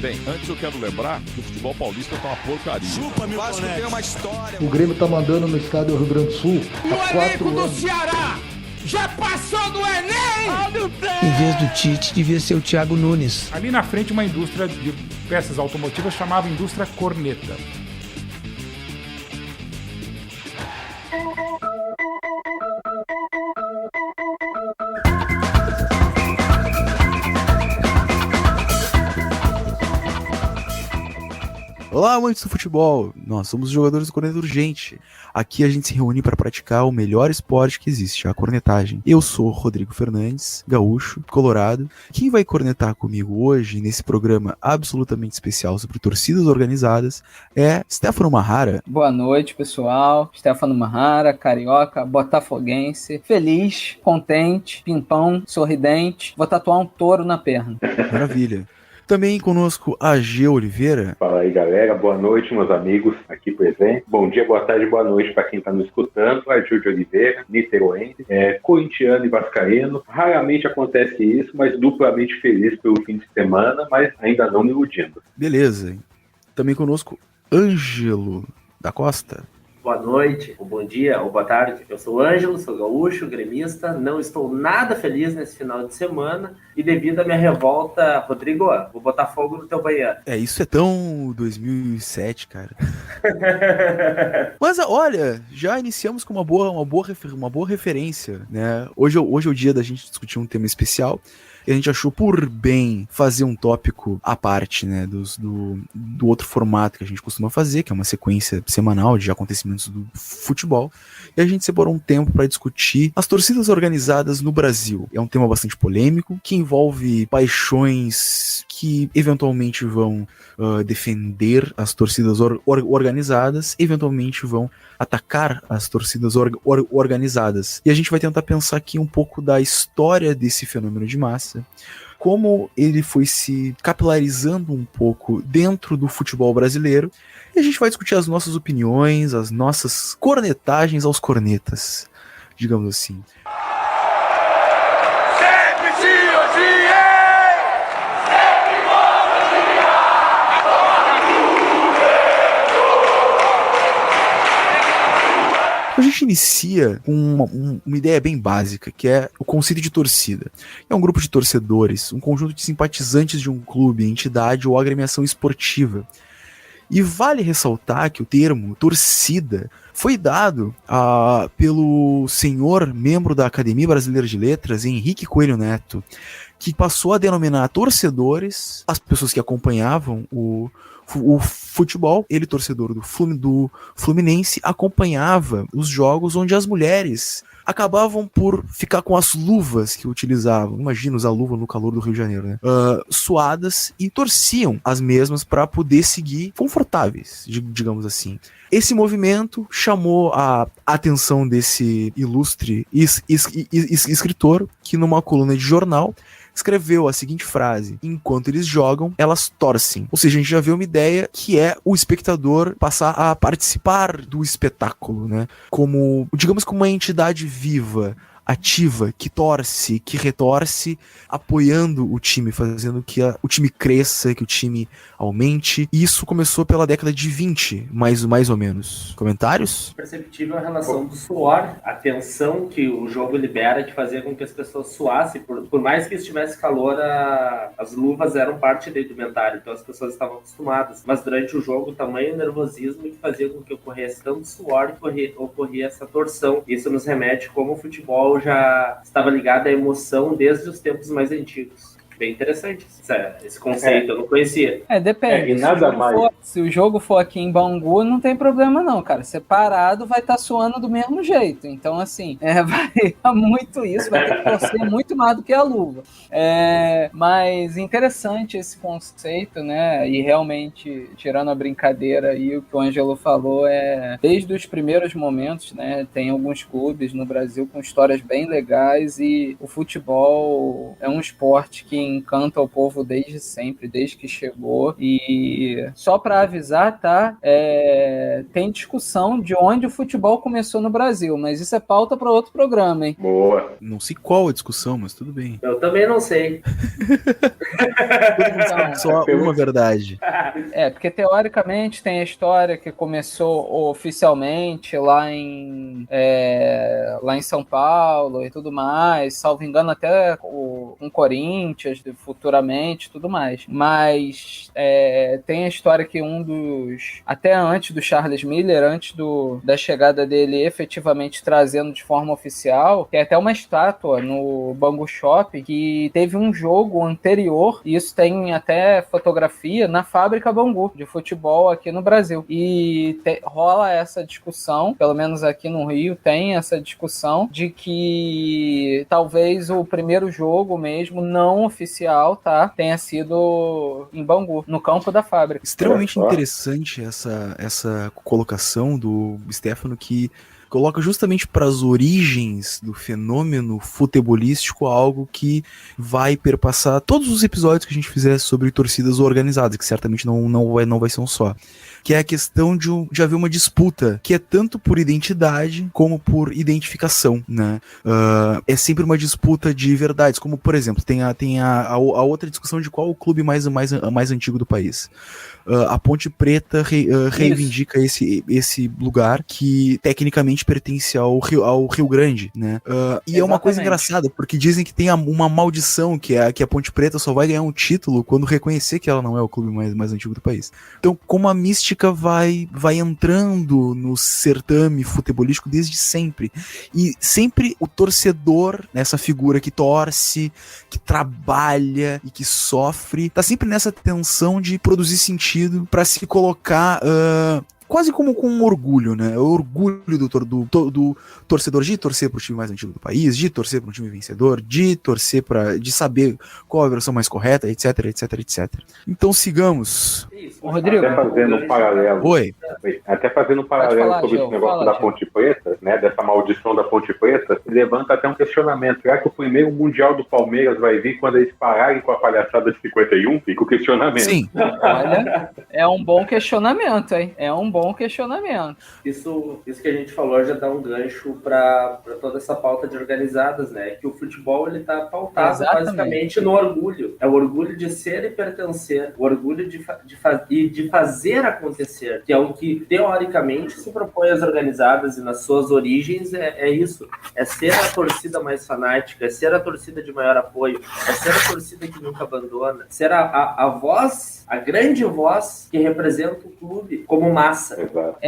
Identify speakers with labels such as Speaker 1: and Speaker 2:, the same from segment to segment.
Speaker 1: Bem, antes eu quero lembrar que o futebol paulista tá uma porcaria.
Speaker 2: Chupa, meu Vasco tem uma história.
Speaker 3: O Grêmio tá mandando no estádio Rio Grande do Sul há 4 anos.
Speaker 4: O elenco do Ceará já passou do Enem!
Speaker 5: Em vez do Tite, devia ser o Thiago Nunes.
Speaker 6: Ali na frente, uma indústria de peças automotivas chamava Indústria Corneta.
Speaker 7: Olá, amantes do futebol! Nós somos os jogadores do Corneta Urgente. Aqui a gente se reúne para praticar o melhor esporte que existe, a cornetagem. Eu sou Rodrigo Fernandes, gaúcho, colorado. Quem vai cornetar comigo hoje, nesse programa absolutamente especial sobre torcidas organizadas, é Stefano Marrara.
Speaker 8: Boa noite, pessoal. Stefano Marrara, carioca, botafoguense, feliz, contente, pimpão, sorridente. Vou tatuar um touro na perna.
Speaker 7: Maravilha. Também conosco a G. Oliveira.
Speaker 9: Fala aí, galera. Boa noite, meus amigos aqui presentes. Bom dia, boa tarde, boa noite para quem está nos escutando. A Gil de Oliveira, niteroense, corintiano e vascaíno. Raramente acontece isso, mas duplamente feliz pelo fim de semana, mas ainda não me iludindo.
Speaker 7: Beleza. Também conosco Ângelo da Costa.
Speaker 10: Boa noite, ou bom dia, ou boa tarde. Eu sou o Ângelo, sou gaúcho, gremista. Não estou nada feliz nesse final de semana. E devido à minha revolta, Rodrigo, vou botar fogo no teu banheiro.
Speaker 7: Isso é tão 2007, cara. Mas olha, já iniciamos com uma boa referência, né? Hoje é o dia da gente discutir um tema especial. E a gente achou por bem fazer um tópico à parte, né, do outro formato que a gente costuma fazer, que é uma sequência semanal de acontecimentos do futebol. E a gente separou um tempo para discutir as torcidas organizadas no Brasil. É um tema bastante polêmico, que envolve paixões que eventualmente vão defender as torcidas organizadas, eventualmente vão atacar as torcidas organizadas. E a gente vai tentar pensar aqui um pouco da história desse fenômeno de massa, como ele foi se capilarizando um pouco dentro do futebol brasileiro, e a gente vai discutir as nossas opiniões, as nossas cornetagens aos cornetas, digamos assim. A gente inicia com uma ideia bem básica, que é o conceito de torcida. É um grupo de torcedores, um conjunto de simpatizantes de um clube, entidade ou agremiação esportiva. E vale ressaltar que o termo torcida foi dado pelo senhor membro da Academia Brasileira de Letras, Henrique Coelho Neto, que passou a denominar torcedores as pessoas que acompanhavam o futebol. Ele, torcedor do Fluminense, acompanhava os jogos onde as mulheres acabavam por ficar com as luvas que utilizavam, imagina usar luva no calor do Rio de Janeiro, né? Suadas, e torciam as mesmas para poder seguir confortáveis, digamos assim. Esse movimento chamou a atenção desse ilustre escritor, que numa coluna de jornal escreveu a seguinte frase: enquanto eles jogam, elas torcem. Ou seja, a gente já vê uma ideia que é o espectador passar a participar do espetáculo, né? Como, digamos, como uma entidade viva, ativa, que torce, que retorce, apoiando o time, fazendo que o time cresça, que o time aumente. E isso começou pela década de 20, mais ou menos. Comentários?
Speaker 10: Perceptível a relação do suor, a tensão que o jogo libera de fazer com que as pessoas suassem. Por mais que estivesse calor, as luvas eram parte da indumentária, então as pessoas estavam acostumadas. Mas durante o jogo, o tamanho nervosismo que fazia com que ocorresse tanto suor que ocorria essa torção. Isso nos remete como o futebol já estava ligado à emoção desde os tempos mais antigos. Bem interessante esse conceito, eu não conhecia.
Speaker 8: Depende.
Speaker 9: E nada mais.
Speaker 8: Se o jogo for aqui em Bangu, não tem problema não, cara. Separado vai estar suando do mesmo jeito. Então, assim, vai muito isso, vai ter que torcer muito mais do que a luva. Mas interessante esse conceito, né? E realmente, tirando a brincadeira aí, o que o Ângelo falou desde os primeiros momentos, né? Tem alguns clubes no Brasil com histórias bem legais, e o futebol é um esporte que encanta o povo desde sempre, desde que chegou. E só para avisar, tá? Tem discussão de onde o futebol começou no Brasil, mas isso é pauta para outro programa, hein?
Speaker 9: Boa.
Speaker 7: Não sei qual a discussão, mas tudo bem.
Speaker 10: Eu também não sei.
Speaker 7: Só uma verdade.
Speaker 8: Porque teoricamente tem a história que começou oficialmente lá em São Paulo e tudo mais, salvo engano até com Corinthians futuramente e tudo mais. Mas tem a história que até antes do Charles Miller, antes da chegada dele efetivamente trazendo de forma oficial, tem até uma estátua no Bangu Shopping que teve um jogo anterior, e isso tem até fotografia, na fábrica Bangu de futebol aqui no Brasil. E rola essa discussão, pelo menos aqui no Rio tem essa discussão de que talvez o primeiro jogo mesmo não oficial, tá, tenha sido em Bangu, no campo da fábrica.
Speaker 7: Extremamente interessante essa colocação do Stefano, que coloca justamente para as origens do fenômeno futebolístico algo que vai perpassar todos os episódios que a gente fizer sobre torcidas organizadas, que certamente não vai ser um só. Que é a questão de haver uma disputa, que é tanto por identidade como por identificação, né? É sempre uma disputa de verdades, como por exemplo, tem a outra discussão de qual o clube mais antigo do país. A Ponte Preta reivindica esse lugar que tecnicamente pertence ao Rio Grande, né? E é uma coisa engraçada, porque dizem que tem uma maldição, que a Ponte Preta só vai ganhar um título quando reconhecer que ela não é o clube mais antigo do país. Então, como a mística vai entrando no certame futebolístico desde sempre. E sempre o torcedor, essa figura que torce, que trabalha e que sofre, tá sempre nessa tensão de produzir sentido para se colocar quase como com um orgulho, né? O orgulho do torcedor de torcer pro time mais antigo do país, de torcer pro time vencedor, de torcer de saber qual a versão mais correta, etc, etc, etc. Então sigamos.
Speaker 8: Rodrigo.
Speaker 9: Até fazendo um paralelo.
Speaker 7: Oi.
Speaker 9: Até fazendo um paralelo sobre esse negócio da Ponte Preta, né? Dessa maldição da Ponte Preta, levanta até um questionamento. Será que o primeiro Mundial do Palmeiras vai vir quando eles pararem com a palhaçada de 51? Fica o questionamento.
Speaker 7: Sim.
Speaker 8: Olha, é um bom questionamento, hein? É um bom questionamento.
Speaker 10: Isso que a gente falou já dá um gancho para toda essa pauta de organizadas, né? Que o futebol ele tá pautado basicamente no orgulho. É o orgulho de ser e pertencer, o orgulho de fazer acontecer, que é o que teoricamente se propõe às organizadas e nas suas origens é isso. É ser a torcida mais fanática, é ser a torcida de maior apoio, é ser a torcida que nunca abandona, ser a voz, a grande voz que representa o clube como massa.
Speaker 9: Exato.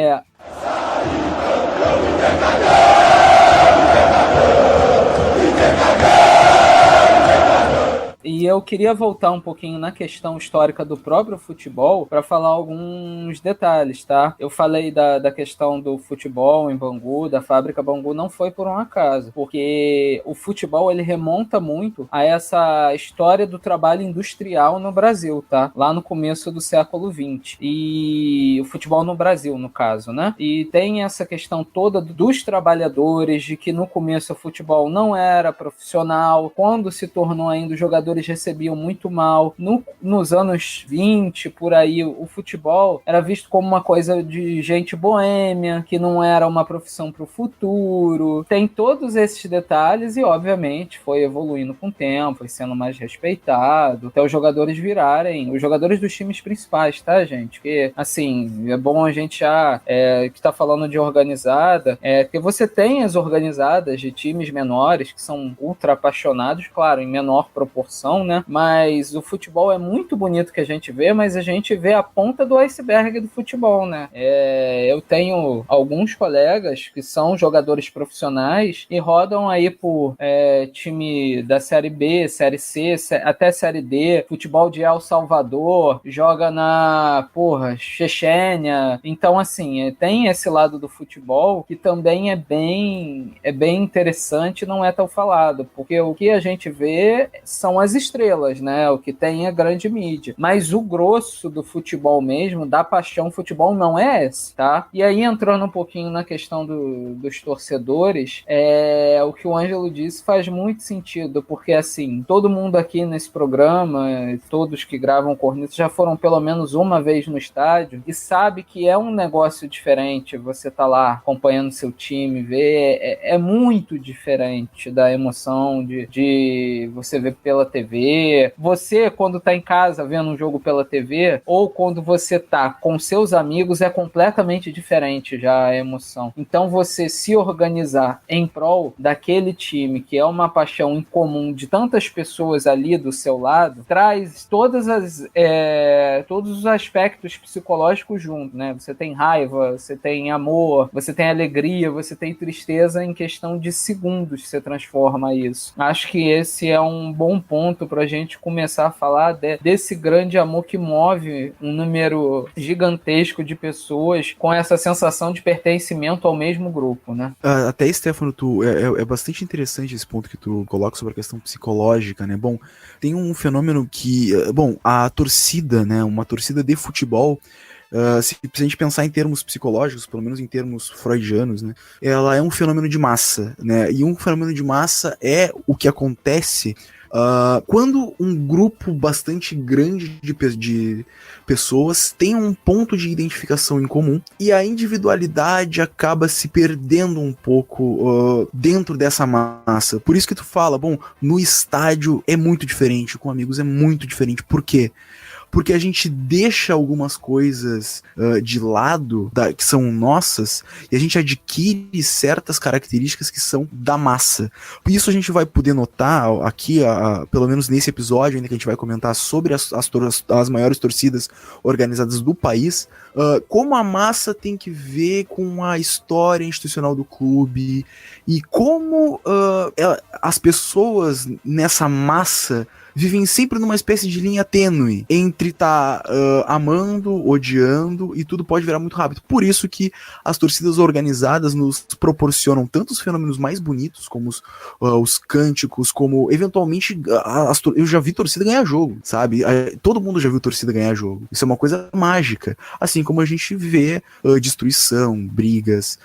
Speaker 8: E eu queria voltar um pouquinho na questão histórica do próprio futebol para falar alguns detalhes, tá? Eu falei da questão do futebol em Bangu, da fábrica Bangu, não foi por um acaso, porque o futebol ele remonta muito a essa história do trabalho industrial no Brasil, tá? Lá no começo do século XX. E o futebol no Brasil, no caso, né? E tem essa questão toda dos trabalhadores, de que no começo o futebol não era profissional, quando se tornou ainda os jogadores recebiam muito mal. Nos anos 20, por aí, o futebol era visto como uma coisa de gente boêmia, que não era uma profissão para o futuro. Tem todos esses detalhes e, obviamente, foi evoluindo com o tempo, foi sendo mais respeitado, até os jogadores virarem os jogadores dos times principais, tá, gente? Porque, assim, é bom a gente já, que tá falando de organizada, que você tem as organizadas de times menores, que são ultra apaixonados, claro, em menor proporção, né? Mas o futebol é muito bonito que a gente vê, mas a gente vê a ponta do iceberg do futebol, né? Eu tenho alguns colegas que são jogadores profissionais e rodam aí por time da Série B, Série C, até Série D, futebol de El Salvador, joga na, Chechênia. Então, assim, tem esse lado do futebol que também é bem interessante, não é tão falado, porque o que a gente vê são as estrelas, né? O que tem é grande mídia. Mas o grosso do futebol mesmo, da paixão futebol, não é esse, tá? E aí, entrando um pouquinho na questão dos torcedores, o que o Ângelo disse faz muito sentido, porque, assim, todo mundo aqui nesse programa, todos que gravam Corneta, já foram pelo menos uma vez no estádio e sabe que é um negócio diferente você tá lá acompanhando seu time, ver, é muito diferente da emoção de você ver pela TV TV. Você, quando tá em casa vendo um jogo pela TV, ou quando você tá com seus amigos, é completamente diferente já a emoção. Então você se organizar em prol daquele time, que é uma paixão em comum de tantas pessoas ali do seu lado, traz todos os aspectos psicológicos junto, né? Você tem raiva, você tem amor, você tem alegria, você tem tristeza, em questão de segundos você transforma isso. Acho que esse é um bom ponto pra gente começar a falar desse grande amor que move um número gigantesco de pessoas com essa sensação de pertencimento ao mesmo grupo, né?
Speaker 7: Até, Stefano, é bastante interessante esse ponto que tu coloca sobre a questão psicológica, né? Bom, tem um fenômeno que... Bom, a torcida, né? Uma torcida de futebol... se a gente pensar em termos psicológicos, pelo menos em termos freudianos, né, ela é um fenômeno de massa, né, e um fenômeno de massa é o que acontece quando um grupo bastante grande de pessoas tem um ponto de identificação em comum e a individualidade acaba se perdendo um pouco dentro dessa massa. Por isso que tu fala, bom, no estádio é muito diferente, com amigos é muito diferente. Por quê? Porque a gente deixa algumas coisas de lado, que são nossas, e a gente adquire certas características que são da massa. Por isso a gente vai poder notar aqui, pelo menos nesse episódio ainda que a gente vai comentar sobre as maiores torcidas organizadas do país, como a massa tem que ver com a história institucional do clube, e como as pessoas nessa massa vivem sempre numa espécie de linha tênue entre estar amando, odiando, e tudo pode virar muito rápido. Por isso que as torcidas organizadas nos proporcionam tantos fenômenos mais bonitos, como os cânticos, como eventualmente eu já vi torcida ganhar jogo, sabe? Todo mundo já viu torcida ganhar jogo. Isso é uma coisa mágica. Assim como a gente vê destruição, brigas,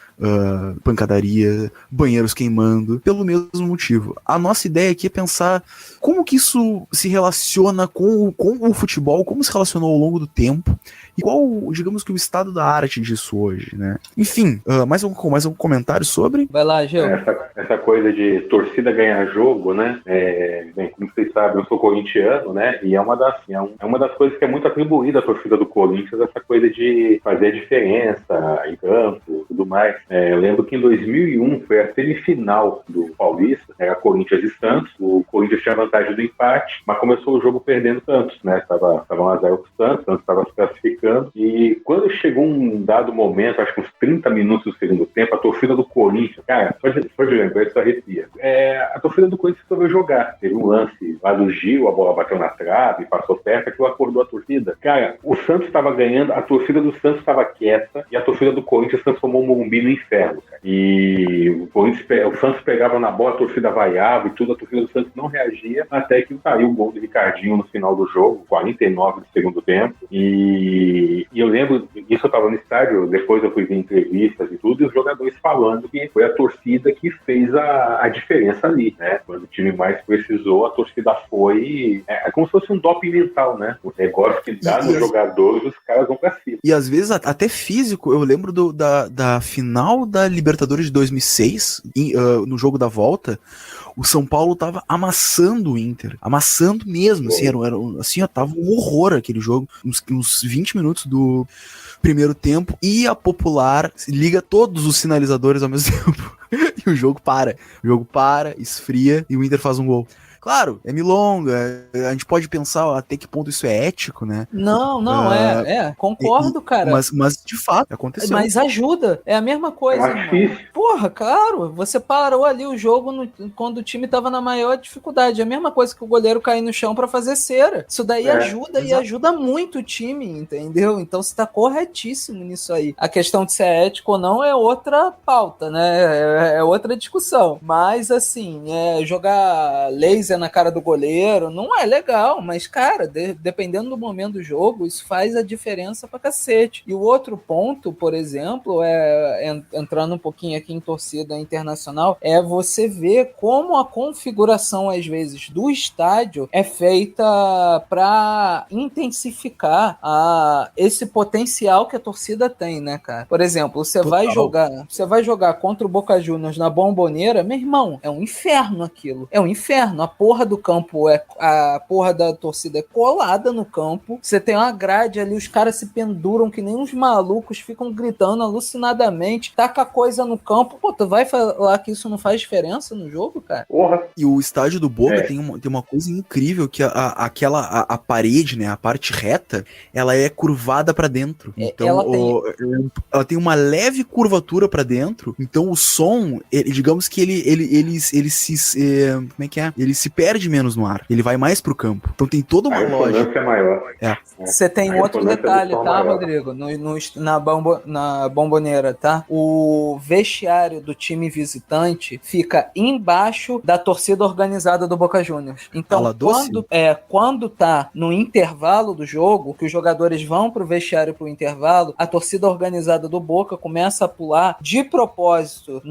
Speaker 7: pancadaria, banheiros queimando, pelo mesmo motivo. A nossa ideia aqui é pensar como que isso se relaciona com o futebol, como se relacionou ao longo do tempo, e qual, digamos que, o estado da arte disso hoje, né? Enfim, mais um comentário sobre?
Speaker 8: Vai lá, Gil.
Speaker 9: Essa coisa de torcida ganhar jogo, né? Bem, como vocês sabem, eu sou corintiano, né? E é uma das coisas que é muito atribuída à torcida do Corinthians, essa coisa de fazer a diferença em campo, tudo mais. Eu lembro que em 2001 foi a semifinal do Paulista, era Corinthians e Santos. O Corinthians tinha vantagem do empate, mas começou o jogo perdendo Santos, né? Tava 1-0 pro Santos estava se classificando, e quando chegou um dado momento, acho que uns 30 minutos do segundo tempo, a torcida do Corinthians, cara, só de lembrar, isso arrepia. A torcida do Corinthians resolveu jogar. Teve um lance lá do Gil, a bola bateu na trave, passou perto, aquilo acordou a torcida. Cara, o Santos estava ganhando, a torcida do Santos estava quieta, e a torcida do Corinthians transformou o Morumbi no inferno, cara. E o Santos pegava na bola, a torcida vaiava e tudo, a torcida do Santos não reagia, até que saiu o gol do Ricardinho no final do jogo, 49 do segundo tempo, e eu lembro, isso eu estava no estádio, depois eu fui ver entrevistas e tudo, e os jogadores falando que foi a torcida que fez a diferença ali, né? Quando o time mais precisou, a torcida foi... É como se fosse um doping mental, né? O negócio que dá nos jogadores, os caras vão pra cima.
Speaker 7: E às vezes até físico. Eu lembro da final da Libertadores de 2006, no jogo da volta, o São Paulo tava amassando o Inter, amassando mesmo, assim, tava um horror aquele jogo, uns 20 minutos do primeiro tempo, e a Popular liga todos os sinalizadores ao mesmo tempo, e o jogo para, esfria, e o Inter faz um gol. Claro, é milonga, a gente pode pensar até que ponto isso é ético, né?
Speaker 8: Não, concordo, cara.
Speaker 7: Mas de fato, aconteceu.
Speaker 8: Mas ajuda, é a mesma coisa, irmão. Porra, claro, você parou ali o jogo quando o time tava na maior dificuldade, é a mesma coisa que o goleiro cair no chão pra fazer cera. Isso daí ajuda, e ajuda muito o time, entendeu? Então você tá corretíssimo nisso aí. A questão de ser ético ou não é outra pauta, né? É outra discussão. Mas, assim, jogar laser na cara do goleiro não é legal, mas, cara, dependendo do momento do jogo, isso faz a diferença pra cacete. E o outro ponto, por exemplo, entrando um pouquinho aqui em torcida internacional, é você ver como a configuração, às vezes, do estádio é feita para intensificar esse potencial que a torcida tem, né, cara? Por exemplo, você vai jogar contra o Boca Juniors na Bombonera, meu irmão, é um inferno aquilo. É um inferno. A porra do campo, a porra da torcida é colada no campo, você tem uma grade ali, os caras se penduram que nem uns malucos, ficam gritando alucinadamente, taca coisa no campo. Pô, tu vai falar que isso não faz diferença no jogo, cara?
Speaker 9: Porra.
Speaker 7: E o estádio do Boca tem uma coisa incrível, que a parede, né, a parte reta, ela é curvada pra dentro. Então, ela tem uma leve curvatura pra dentro, então o som, digamos que ele se... como é que é? Ele se perde menos no ar, ele vai mais pro campo. Então tem toda uma lógica.
Speaker 9: É maior.
Speaker 8: Você tem outro detalhe, tá, Rodrigo? Na Bombonera, tá? O vestiário do time visitante fica embaixo da torcida organizada do Boca Juniors. Então, quando tá no intervalo do jogo, que os jogadores vão pro vestiário pro intervalo, a torcida organizada do Boca começa a pular de propósito,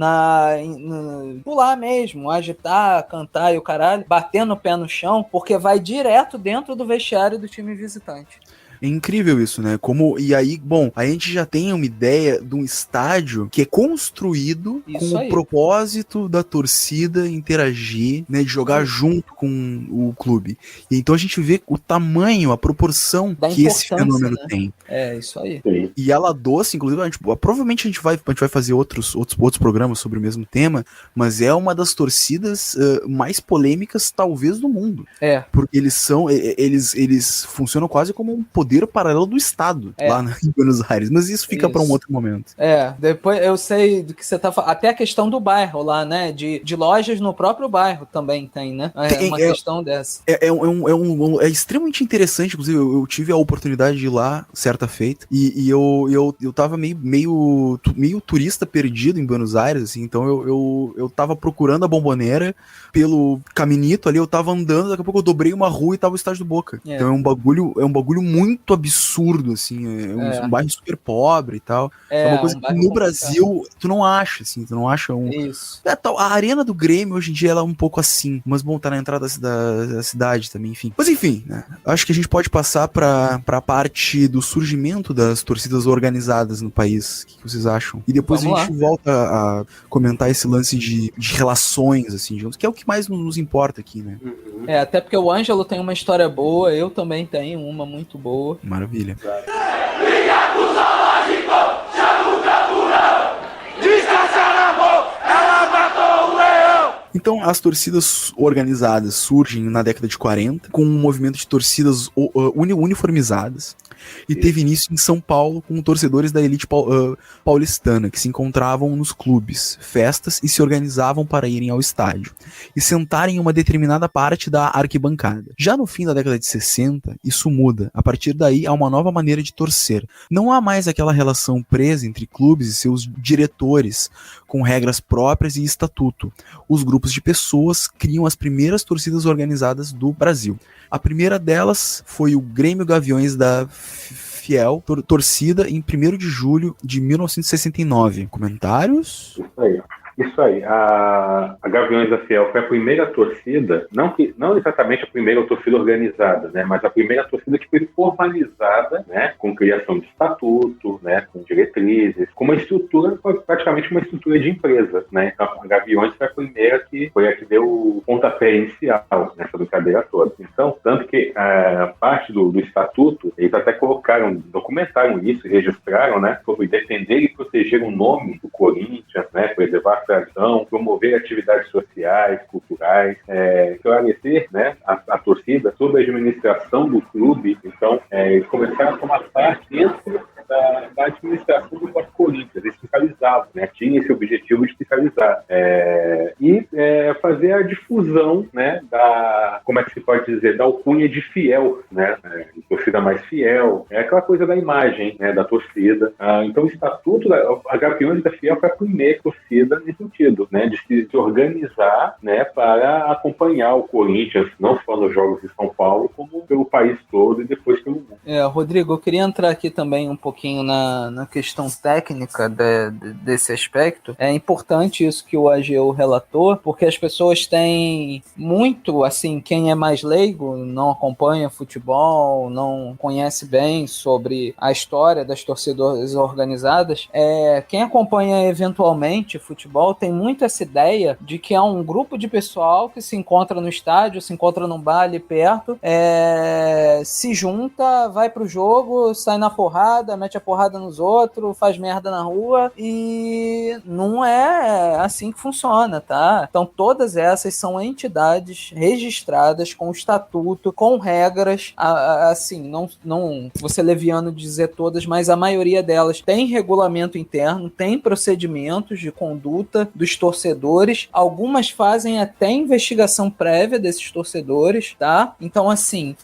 Speaker 8: pular mesmo, agitar, cantar e o caralho, batendo o pé no chão, porque vai direto dentro do vestiário do time visitante.
Speaker 7: É incrível isso, né? E aí, bom, a gente já tem uma ideia de um estádio que é construído com o propósito da torcida interagir, né? De jogar junto com o clube. E então a gente vê o tamanho, a proporção que esse fenômeno tem.
Speaker 8: É, isso aí.
Speaker 7: E a La Doce, inclusive, provavelmente a gente vai fazer outros programas sobre o mesmo tema, mas é uma das torcidas mais polêmicas, talvez, do mundo. Porque eles funcionam quase como um poder paralelo do Estado lá em Buenos Aires, mas isso fica para um outro momento.
Speaker 8: Depois eu sei do que você tá falando, até a questão do bairro lá, né, de lojas no próprio bairro também tem, né, uma questão dessa. É extremamente interessante, inclusive eu tive a oportunidade de ir lá certa feita, e eu tava meio turista perdido em Buenos Aires, assim, então eu tava procurando a Bombonera pelo caminito ali, eu tava andando, daqui a pouco eu dobrei uma rua e tava o estádio do Boca. Então é um bagulho muito absurdo, assim, um bairro super pobre e tal. É uma coisa que no Brasil tu não acha, assim, tu não acha um... Isso.
Speaker 7: A arena do Grêmio hoje em dia ela é um pouco assim, mas bom, tá na entrada da cidade também, enfim. Mas enfim, né, acho que a gente pode passar pra parte do surgimento das torcidas organizadas no país. O que vocês acham? E depois a gente volta a comentar esse lance de relações, assim, que é o que mais nos importa aqui, né?
Speaker 8: Até porque o Ângelo tem uma história boa, eu também tenho uma muito boa.
Speaker 7: Maravilha. Então, as torcidas organizadas surgem na década de 40, com um movimento de torcidas uniformizadas, e teve início em São Paulo com torcedores da elite paulistana, que se encontravam nos clubes, festas e se organizavam para irem ao estádio, e sentarem em uma determinada parte da arquibancada. Já no fim da década de 60, isso muda. A partir daí, há uma nova maneira de torcer. Não há mais aquela relação presa entre clubes e seus diretores, com regras próprias e estatuto. Os grupos de pessoas criam as primeiras torcidas organizadas do Brasil. A primeira delas foi o Grêmio Gaviões da Fiel, torcida em 1º de julho de 1969. Comentários?
Speaker 9: Isso aí. A Gaviões da Fiel foi a primeira torcida, não exatamente a primeira torcida organizada, né, mas a primeira torcida que foi formalizada, né, com criação de estatuto, né, com diretrizes, com uma estrutura, praticamente uma estrutura de empresa, né. Então a Gaviões foi a primeira que deu o pontapé inicial nessa brincadeira toda. Então, tanto que parte do estatuto, eles até documentaram isso e registraram, né, sobre defender e proteger o nome do Corinthians, né, preservar a tradição, promover atividades sociais, culturais, esclarecer, né, a torcida sobre a administração do clube. Então, eles começaram a tomar parte dentro da administração do Corinthians. Eles fiscalizavam, né, tinha esse objetivo de fiscalizar e fazer a difusão, né, como é que se pode dizer, da alcunha de fiel, né, torcida mais fiel, aquela coisa da imagem, né, da torcida. Então o estatuto a Gaviões da Fiel foi a primeira torcida nesse sentido, né, de se organizar, né, para acompanhar o Corinthians, não só nos jogos de São Paulo, como pelo país todo e depois pelo mundo.
Speaker 8: Rodrigo, eu queria entrar aqui também um pouquinho na questão técnica, técnica desse aspecto, é importante isso que o AGU relatou, porque as pessoas têm muito, assim, quem é mais leigo, não acompanha futebol, não conhece bem sobre a história das torcidas organizadas, quem acompanha eventualmente futebol tem muito essa ideia de que é um grupo de pessoal que se encontra no estádio, se encontra num bar ali perto, se junta, vai pro jogo, sai na porrada, mete a porrada nos outros, faz merda na rua, e não é assim que funciona, tá? Então todas essas são entidades registradas com estatuto, com regras, assim, não vou ser leviano de dizer todas, mas a maioria delas tem regulamento interno, tem procedimentos de conduta dos torcedores, algumas fazem até investigação prévia desses torcedores, tá? Então, assim,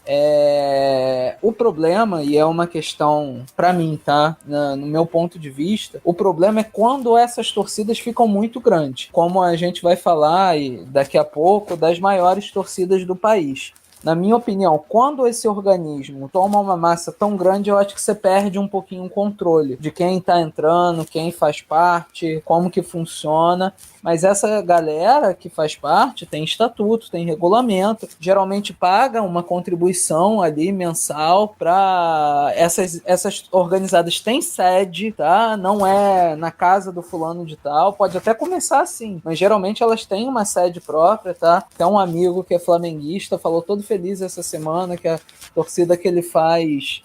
Speaker 8: o problema, e é uma questão pra mim, tá? No meu ponto de vista, o problema é quando essas torcidas ficam muito grandes, como a gente vai falar daqui a pouco das maiores torcidas do país. Na minha opinião, quando esse organismo toma uma massa tão grande, eu acho que você perde um pouquinho o controle de quem está entrando, quem faz parte, como que funciona. Mas essa galera que faz parte tem estatuto, tem regulamento, geralmente paga uma contribuição ali mensal para essas organizadas têm sede, tá? Não é na casa do fulano de tal, pode até começar assim, mas geralmente elas têm uma sede própria, tá? Tem um amigo que é flamenguista, falou todo feliz essa semana que a torcida que ele faz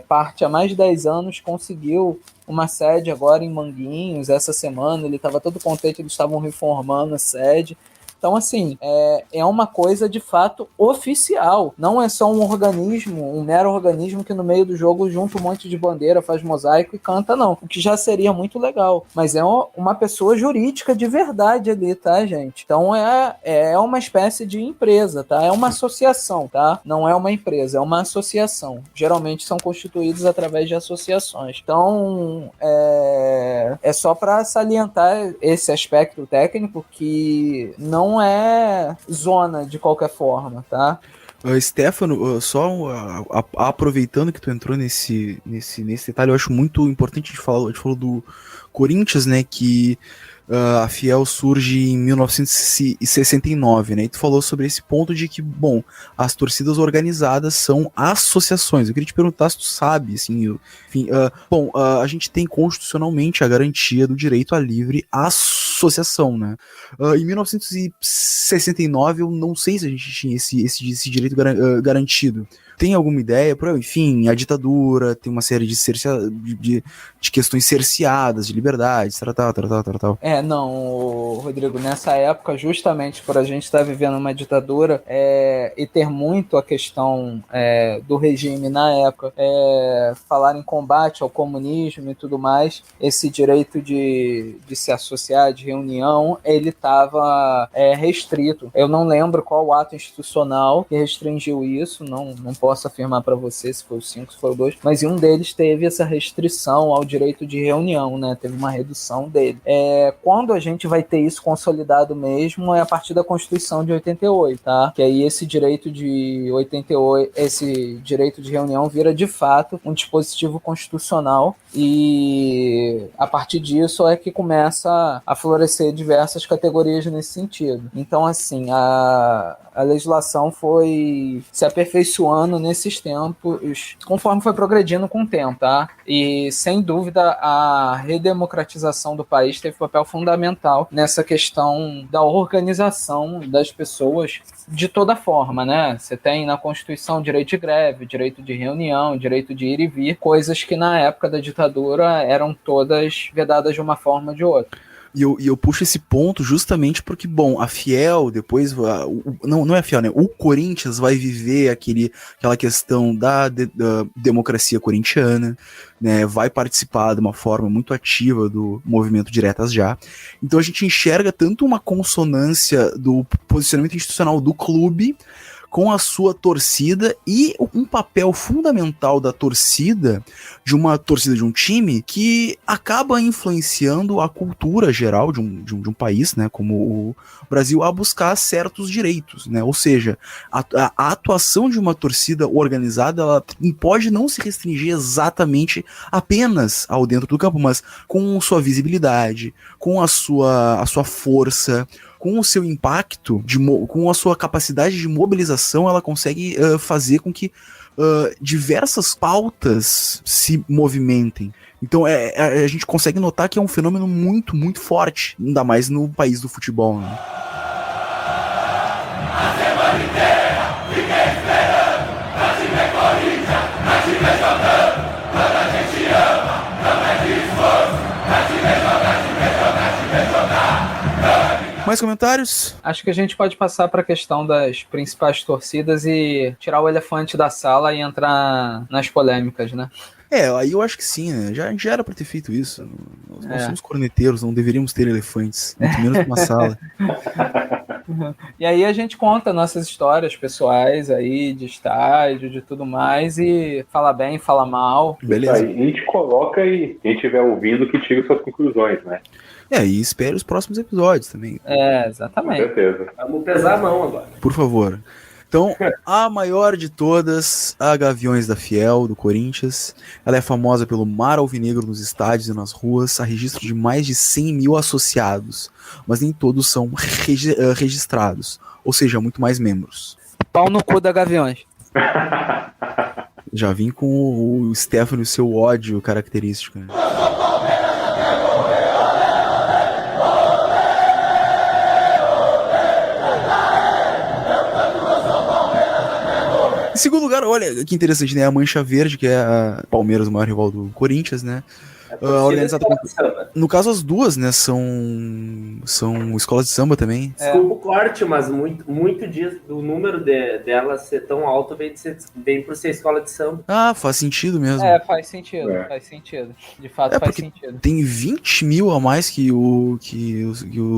Speaker 8: parte há mais de 10 anos conseguiu uma sede agora em Manguinhos. Essa semana ele estava todo contente, eles estavam reformando a sede. Então, assim, é uma coisa de fato oficial. Não é só um organismo, um mero organismo que no meio do jogo junta um monte de bandeira, faz mosaico e canta, não. O que já seria muito legal. Mas é uma pessoa jurídica de verdade ali, tá, gente? Então, é uma espécie de empresa, tá? É uma associação, tá? Não é uma empresa, é uma associação. Geralmente são constituídos através de associações. Então, é só para salientar esse aspecto técnico que não é zona de qualquer forma, tá?
Speaker 7: Stefano, só aproveitando que tu entrou nesse detalhe, eu acho muito importante a gente falou do Corinthians, né, que a Fiel surge em 1969, né, e tu falou sobre esse ponto de que, bom, as torcidas organizadas são associações. Eu queria te perguntar se tu sabe, assim, enfim, a gente tem constitucionalmente a garantia do direito à livre associação, né? Em 1969, eu não sei se a gente tinha esse direito garantido. Tem alguma ideia? Enfim, a ditadura tem uma série de questões cerceadas, de liberdades, tal.
Speaker 8: Não, Rodrigo, nessa época, justamente por a gente estar vivendo uma ditadura e ter muito a questão do regime na época, falar em combate ao comunismo e tudo mais, esse direito de se associar, de reunião, ele estava restrito. Eu não lembro qual o ato institucional que restringiu isso, não posso afirmar para você se foi o 5, se foi o 2, mas em um deles teve essa restrição ao direito de reunião, né? Teve uma redução dele. Quando a gente vai ter isso consolidado mesmo é a partir da Constituição de 88, tá? Que aí esse direito de 88, esse direito de reunião vira de fato um dispositivo constitucional e a partir disso é que começa a florescer diversas categorias nesse sentido. Então, assim, a legislação foi se aperfeiçoando nesses tempos, conforme foi progredindo com o tempo, tá? E, sem dúvida, a redemocratização do país teve papel fundamental nessa questão da organização das pessoas de toda forma, né? Você tem na Constituição direito de greve, direito de reunião, direito de ir e vir, coisas que na época da ditadura eram todas vedadas de uma forma ou de outra.
Speaker 7: E eu puxo esse ponto justamente porque, bom, a Fiel, depois, não é a Fiel, né? O Corinthians vai viver aquela questão da democracia corintiana, né? Vai participar de uma forma muito ativa do movimento Diretas Já. Então a gente enxerga tanto uma consonância do posicionamento institucional do clube, com a sua torcida e um papel fundamental da torcida, de uma torcida de um time, que acaba influenciando a cultura geral de um país, né, como o Brasil, a buscar certos direitos, né? Ou seja, a atuação de uma torcida organizada, ela pode não se restringir exatamente apenas ao dentro do campo, mas com sua visibilidade, com a sua força, com o seu impacto, com a sua capacidade de mobilização, ela consegue fazer com que diversas pautas se movimentem. Então a gente consegue notar que é um fenômeno muito, muito forte, ainda mais no país do futebol, né?
Speaker 4: A semana inteira, fiquei esperando, pra te ver Corinthians, pra te ver jogando, quando a gente ama, não é de esforço, pra te ver jogar, te ver jogar, te ver jogar.
Speaker 7: Mais comentários?
Speaker 8: Acho que a gente pode passar para a questão das principais torcidas e tirar o elefante da sala e entrar nas polêmicas, né?
Speaker 7: Aí eu acho que sim, né? Já era pra ter feito isso. Nós somos corneteiros, não deveríamos ter elefantes, muito menos numa sala.
Speaker 8: E aí a gente conta nossas histórias pessoais aí, de estágio, de tudo mais, e fala bem, fala mal.
Speaker 7: Beleza.
Speaker 9: Aí, a gente coloca e quem estiver ouvindo que tire suas conclusões, né?
Speaker 7: E espere os próximos episódios também.
Speaker 8: Exatamente.
Speaker 9: Com certeza.
Speaker 10: Vamos pesar a mão agora.
Speaker 7: Por favor. Então, a maior de todas, a Gaviões da Fiel, do Corinthians. Ela é famosa pelo mar alvinegro nos estádios e nas ruas, a registro de mais de 100 mil associados, mas nem todos são registrados, ou seja, muito mais membros.
Speaker 8: Pau no cu da Gaviões.
Speaker 7: Já vim com o Stefano e o seu ódio característico, né? Em segundo lugar, olha que interessante, né? A Mancha Verde, que é a Palmeiras, o maior rival do Corinthians, né? Organizada no caso, as duas, né? São escolas de samba também.
Speaker 10: Desculpa o corte, mas muito do número delas ser tão alto vem por ser escola de samba.
Speaker 7: Faz sentido mesmo.
Speaker 8: Faz sentido. De fato, faz sentido.
Speaker 7: Tem 20 mil a mais que o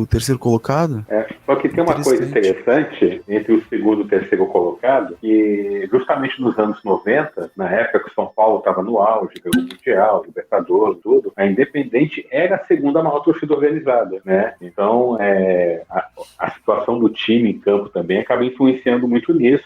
Speaker 7: terceiro colocado.
Speaker 9: Só que tem uma coisa interessante entre o segundo e o terceiro colocado, que justamente nos anos 90, na época que o São Paulo estava no auge, ganhou o Mundial, Libertadores, tudo, a Independente era a segunda maior torcida organizada, né? Então, a situação do time em campo também acaba influenciando muito nisso.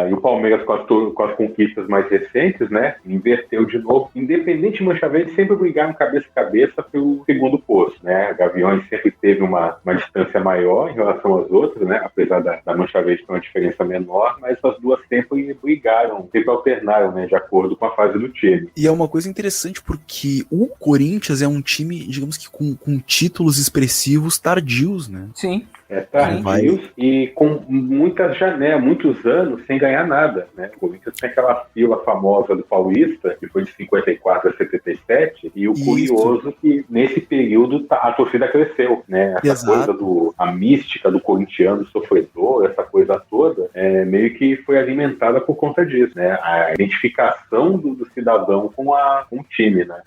Speaker 9: E o Palmeiras, com as conquistas mais recentes, né, inverteu de novo. Independente e Mancha Verde sempre brigaram cabeça a cabeça pelo segundo posto, né? Gaviões sempre teve uma distância maior em relação às outras, né? Apesar da Mancha Verde ter uma diferença menor, mas as duas sempre brigaram, sempre alternaram, né, de acordo com a fase do time.
Speaker 7: E é uma coisa interessante porque o Corinthians é um time, digamos que com títulos expressivos tardios, né?
Speaker 8: Sim.
Speaker 9: Tardios e com muitos anos sem ganhar nada, né? O Corinthians tem aquela fila famosa do Paulista, que foi de 54 a 77, e o curioso é que nesse período a torcida cresceu, né? Essa coisa a mística do corintiano sofredor, essa coisa toda, meio que foi alimentada por conta disso, né? A identificação do cidadão com o time, né?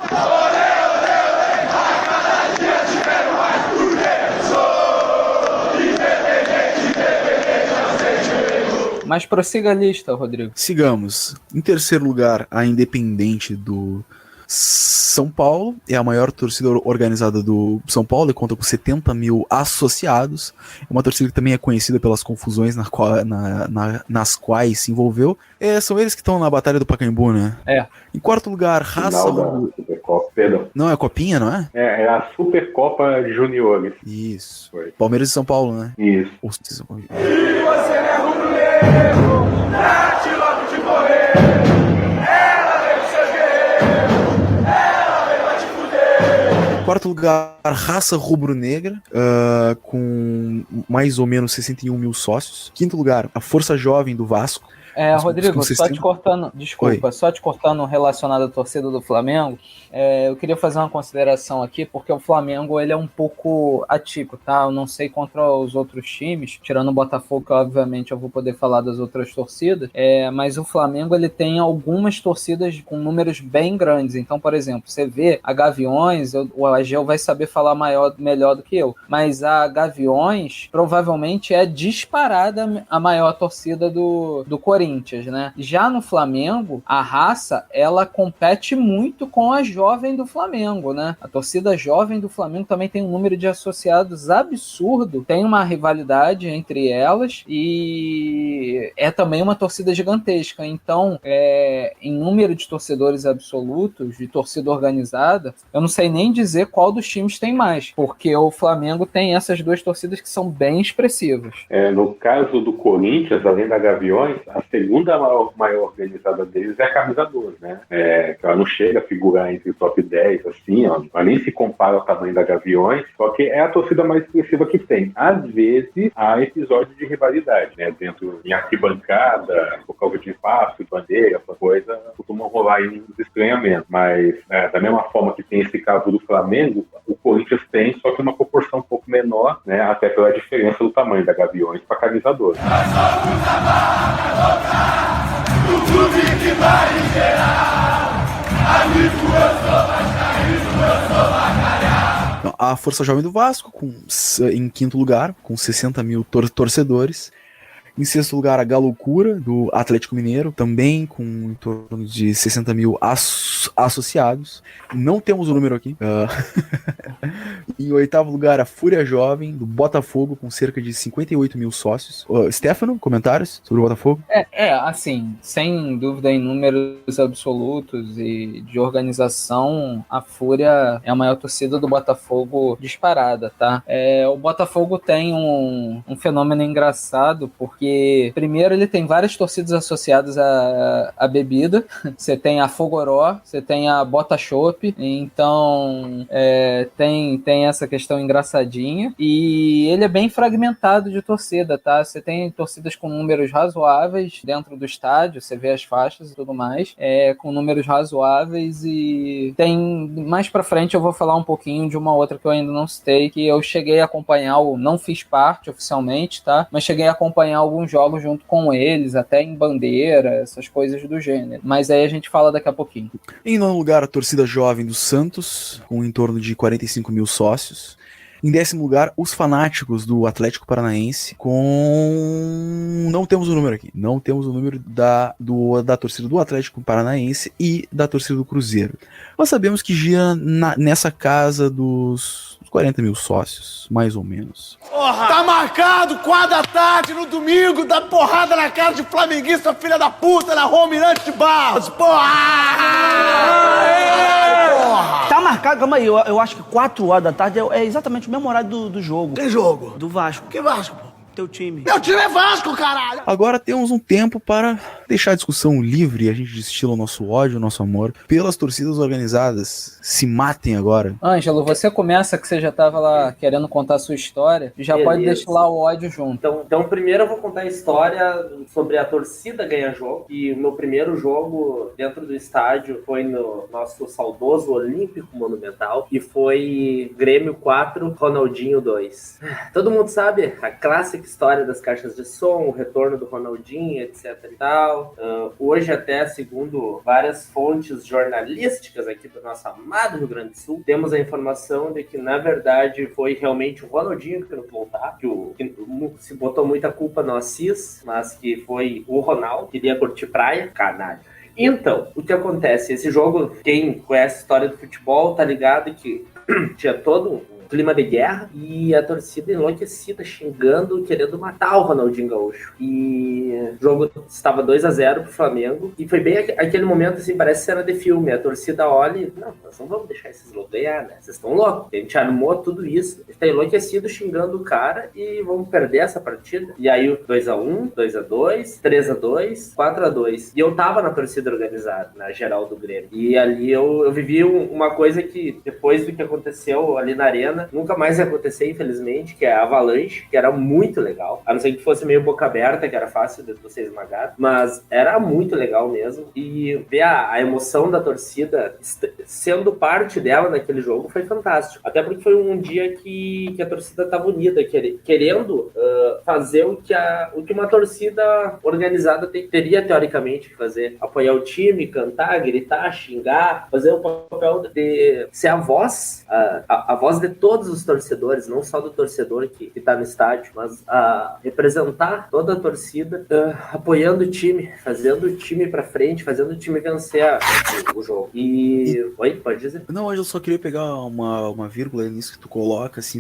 Speaker 8: Mas prossiga a lista, Rodrigo.
Speaker 7: Sigamos. Em terceiro lugar, a Independente do São Paulo. É a maior torcida organizada do São Paulo e conta com 70 mil associados. É uma torcida que também é conhecida pelas confusões nas quais se envolveu. São eles que estão na Batalha do Pacaembu, né? Em quarto lugar, Raça... Não, é a Copinha, não é?
Speaker 9: É a Supercopa de Juniores.
Speaker 7: Isso. Palmeiras e São Paulo, né?
Speaker 9: Isso.
Speaker 4: E você é rubro-negro, trate logo de correr. Ela veio seus guerreiros, ela veio pra te fuder.
Speaker 7: Quarto lugar, Raça Rubro-Negra, com mais ou menos 61 mil sócios. Quinto lugar, a Força Jovem do Vasco,
Speaker 8: Rodrigo, só te cortando, desculpa,
Speaker 7: Oi.
Speaker 8: só te cortando relacionado à torcida do Flamengo, eu queria fazer uma consideração aqui, porque o Flamengo ele é um pouco atípico, tá? Eu não sei contra os outros times, tirando o Botafogo, que obviamente eu vou poder falar das outras torcidas, mas o Flamengo ele tem algumas torcidas com números bem grandes. Então, por exemplo, você vê a Gaviões, o Ageu vai saber falar melhor do que eu, mas a Gaviões provavelmente é disparada a maior torcida do Corinthians, né? Já no Flamengo, a Raça, ela compete muito com a Jovem do Flamengo, né? A torcida Jovem do Flamengo também tem um número de associados absurdo, tem uma rivalidade entre elas e é também uma torcida gigantesca. Então, em número de torcedores absolutos, de torcida organizada, eu não sei nem dizer qual dos times tem mais, porque o Flamengo tem essas duas torcidas que são bem expressivas.
Speaker 9: No caso do Corinthians, além da Gaviões, a segunda maior organizada deles é a Camisa 12, né? Que ela não chega a figurar entre o top 10, assim, ó, ela nem se compara ao tamanho da Gaviões, só que é a torcida mais expressiva que tem. Às vezes, há episódios de rivalidade, né? Dentro, em arquibancada, por causa de espaço, de bandeira, essa coisa, costumam rolar aí uns estranhamentos. Mas, da mesma forma que tem esse caso do Flamengo, o Corinthians tem, só que uma proporção um pouco menor, né? Até pela diferença do tamanho da Gaviões para a Camisa 12.
Speaker 4: Nós somos a marca do clube que vai gerar. Amigo, eu sou vascaíno, eu sou bacalhau.
Speaker 7: A Força Jovem do Vasco, em quinto lugar, com 60 mil torcedores. Em sexto lugar, a Galoucura, do Atlético Mineiro, também com em torno de 60 mil associados. Não temos o número aqui. Em oitavo lugar, a Fúria Jovem, do Botafogo, com cerca de 58 mil sócios. Stefano, comentários sobre o Botafogo?
Speaker 8: Assim, sem dúvida em números absolutos e de organização, a Fúria é a maior torcida do Botafogo disparada, tá? O Botafogo tem um fenômeno engraçado, porque primeiro ele tem várias torcidas associadas à bebida. Você tem a Fogoró, você tem a Bota Chopp, então tem essa questão engraçadinha, e ele é bem fragmentado de torcida, tá? Você tem torcidas com números razoáveis dentro do estádio, você vê as faixas e tudo mais, com números razoáveis, e tem, mais pra frente eu vou falar um pouquinho de uma outra que eu ainda não citei, que eu cheguei a acompanhar, não fiz parte oficialmente, tá? Mas cheguei a acompanhar alguns jogos junto com eles, até em bandeira, essas coisas do gênero. Mas aí a gente fala daqui a pouquinho.
Speaker 7: Em nono lugar, a torcida jovem do Santos, com em torno de 45 mil sócios. Em décimo lugar, os fanáticos do Atlético Paranaense, com... Não temos o número aqui. Não temos o número da torcida do Atlético Paranaense e da torcida do Cruzeiro. Nós sabemos que gira nessa casa dos 40 mil sócios, mais ou menos.
Speaker 11: Porra! Tá marcado, 4 da tarde, no domingo, dá porrada na cara de flamenguista, filha da puta, na Rua Almirante de Barros, porra!
Speaker 12: Tá marcado, calma aí, eu acho que 4 horas da tarde é exatamente o mesmo horário do jogo.
Speaker 11: Que jogo?
Speaker 12: Do Vasco.
Speaker 11: Que Vasco, pô?
Speaker 12: Teu time.
Speaker 11: Meu time é Vasco, caralho!
Speaker 7: Agora temos um tempo para deixar a discussão livre e a gente destila o nosso ódio, o nosso amor pelas torcidas organizadas. Se matem agora.
Speaker 8: Ângelo, você começa, que você já estava lá querendo contar a sua história, e já pode destilar o ódio junto.
Speaker 10: Então, primeiro eu vou contar a história sobre a torcida ganhar jogo. E o meu primeiro jogo dentro do estádio foi no nosso saudoso Olímpico Monumental, e foi Grêmio 4, Ronaldinho 2. Todo mundo sabe a clássica história das caixas de som, o retorno do Ronaldinho, etc e tal. Hoje, até segundo várias fontes jornalísticas aqui do nosso amado Rio Grande do Sul, temos a informação de que, na verdade, foi realmente o Ronaldinho que não voltar, que se botou muita culpa no Assis, mas que foi o Ronaldo, que queria curtir praia, canalha. Então, o que acontece? Esse jogo, quem conhece a história do futebol, tá ligado que tinha todo um clima de guerra e a torcida enlouquecida, xingando, querendo matar o Ronaldinho Gaúcho. E o jogo estava 2-0 pro Flamengo, e foi bem aquele momento, assim, parece cena de filme. A torcida olha e, não, nós não vamos deixar esses loucos ganhar, né? Vocês estão loucos. A gente armou tudo isso, a gente tá enlouquecido xingando o cara e vamos perder essa partida. E aí o 2-1, 2-2, 3-2, 4-2. E eu tava na torcida organizada, na geral do Grêmio. E ali eu vivi uma coisa que, depois do que aconteceu ali na arena, cena, nunca mais ia acontecer, infelizmente, que é a Avalanche, que era muito legal. A não ser que fosse meio boca aberta, que era fácil de você esmagar, mas era muito legal mesmo. E ver a emoção da torcida sendo parte dela naquele jogo foi fantástico. Até porque foi um dia que a torcida estava unida, querendo fazer o que uma torcida organizada teria teoricamente que fazer. Apoiar o time, cantar, gritar, xingar, fazer o papel de ser a voz, a voz de todos os torcedores, não só do torcedor que está no estádio, mas representar toda a torcida, apoiando o time, fazendo o time pra frente, fazendo o time vencer o jogo. Oi, pode dizer?
Speaker 7: Não, eu só queria pegar uma vírgula nisso que tu coloca, assim,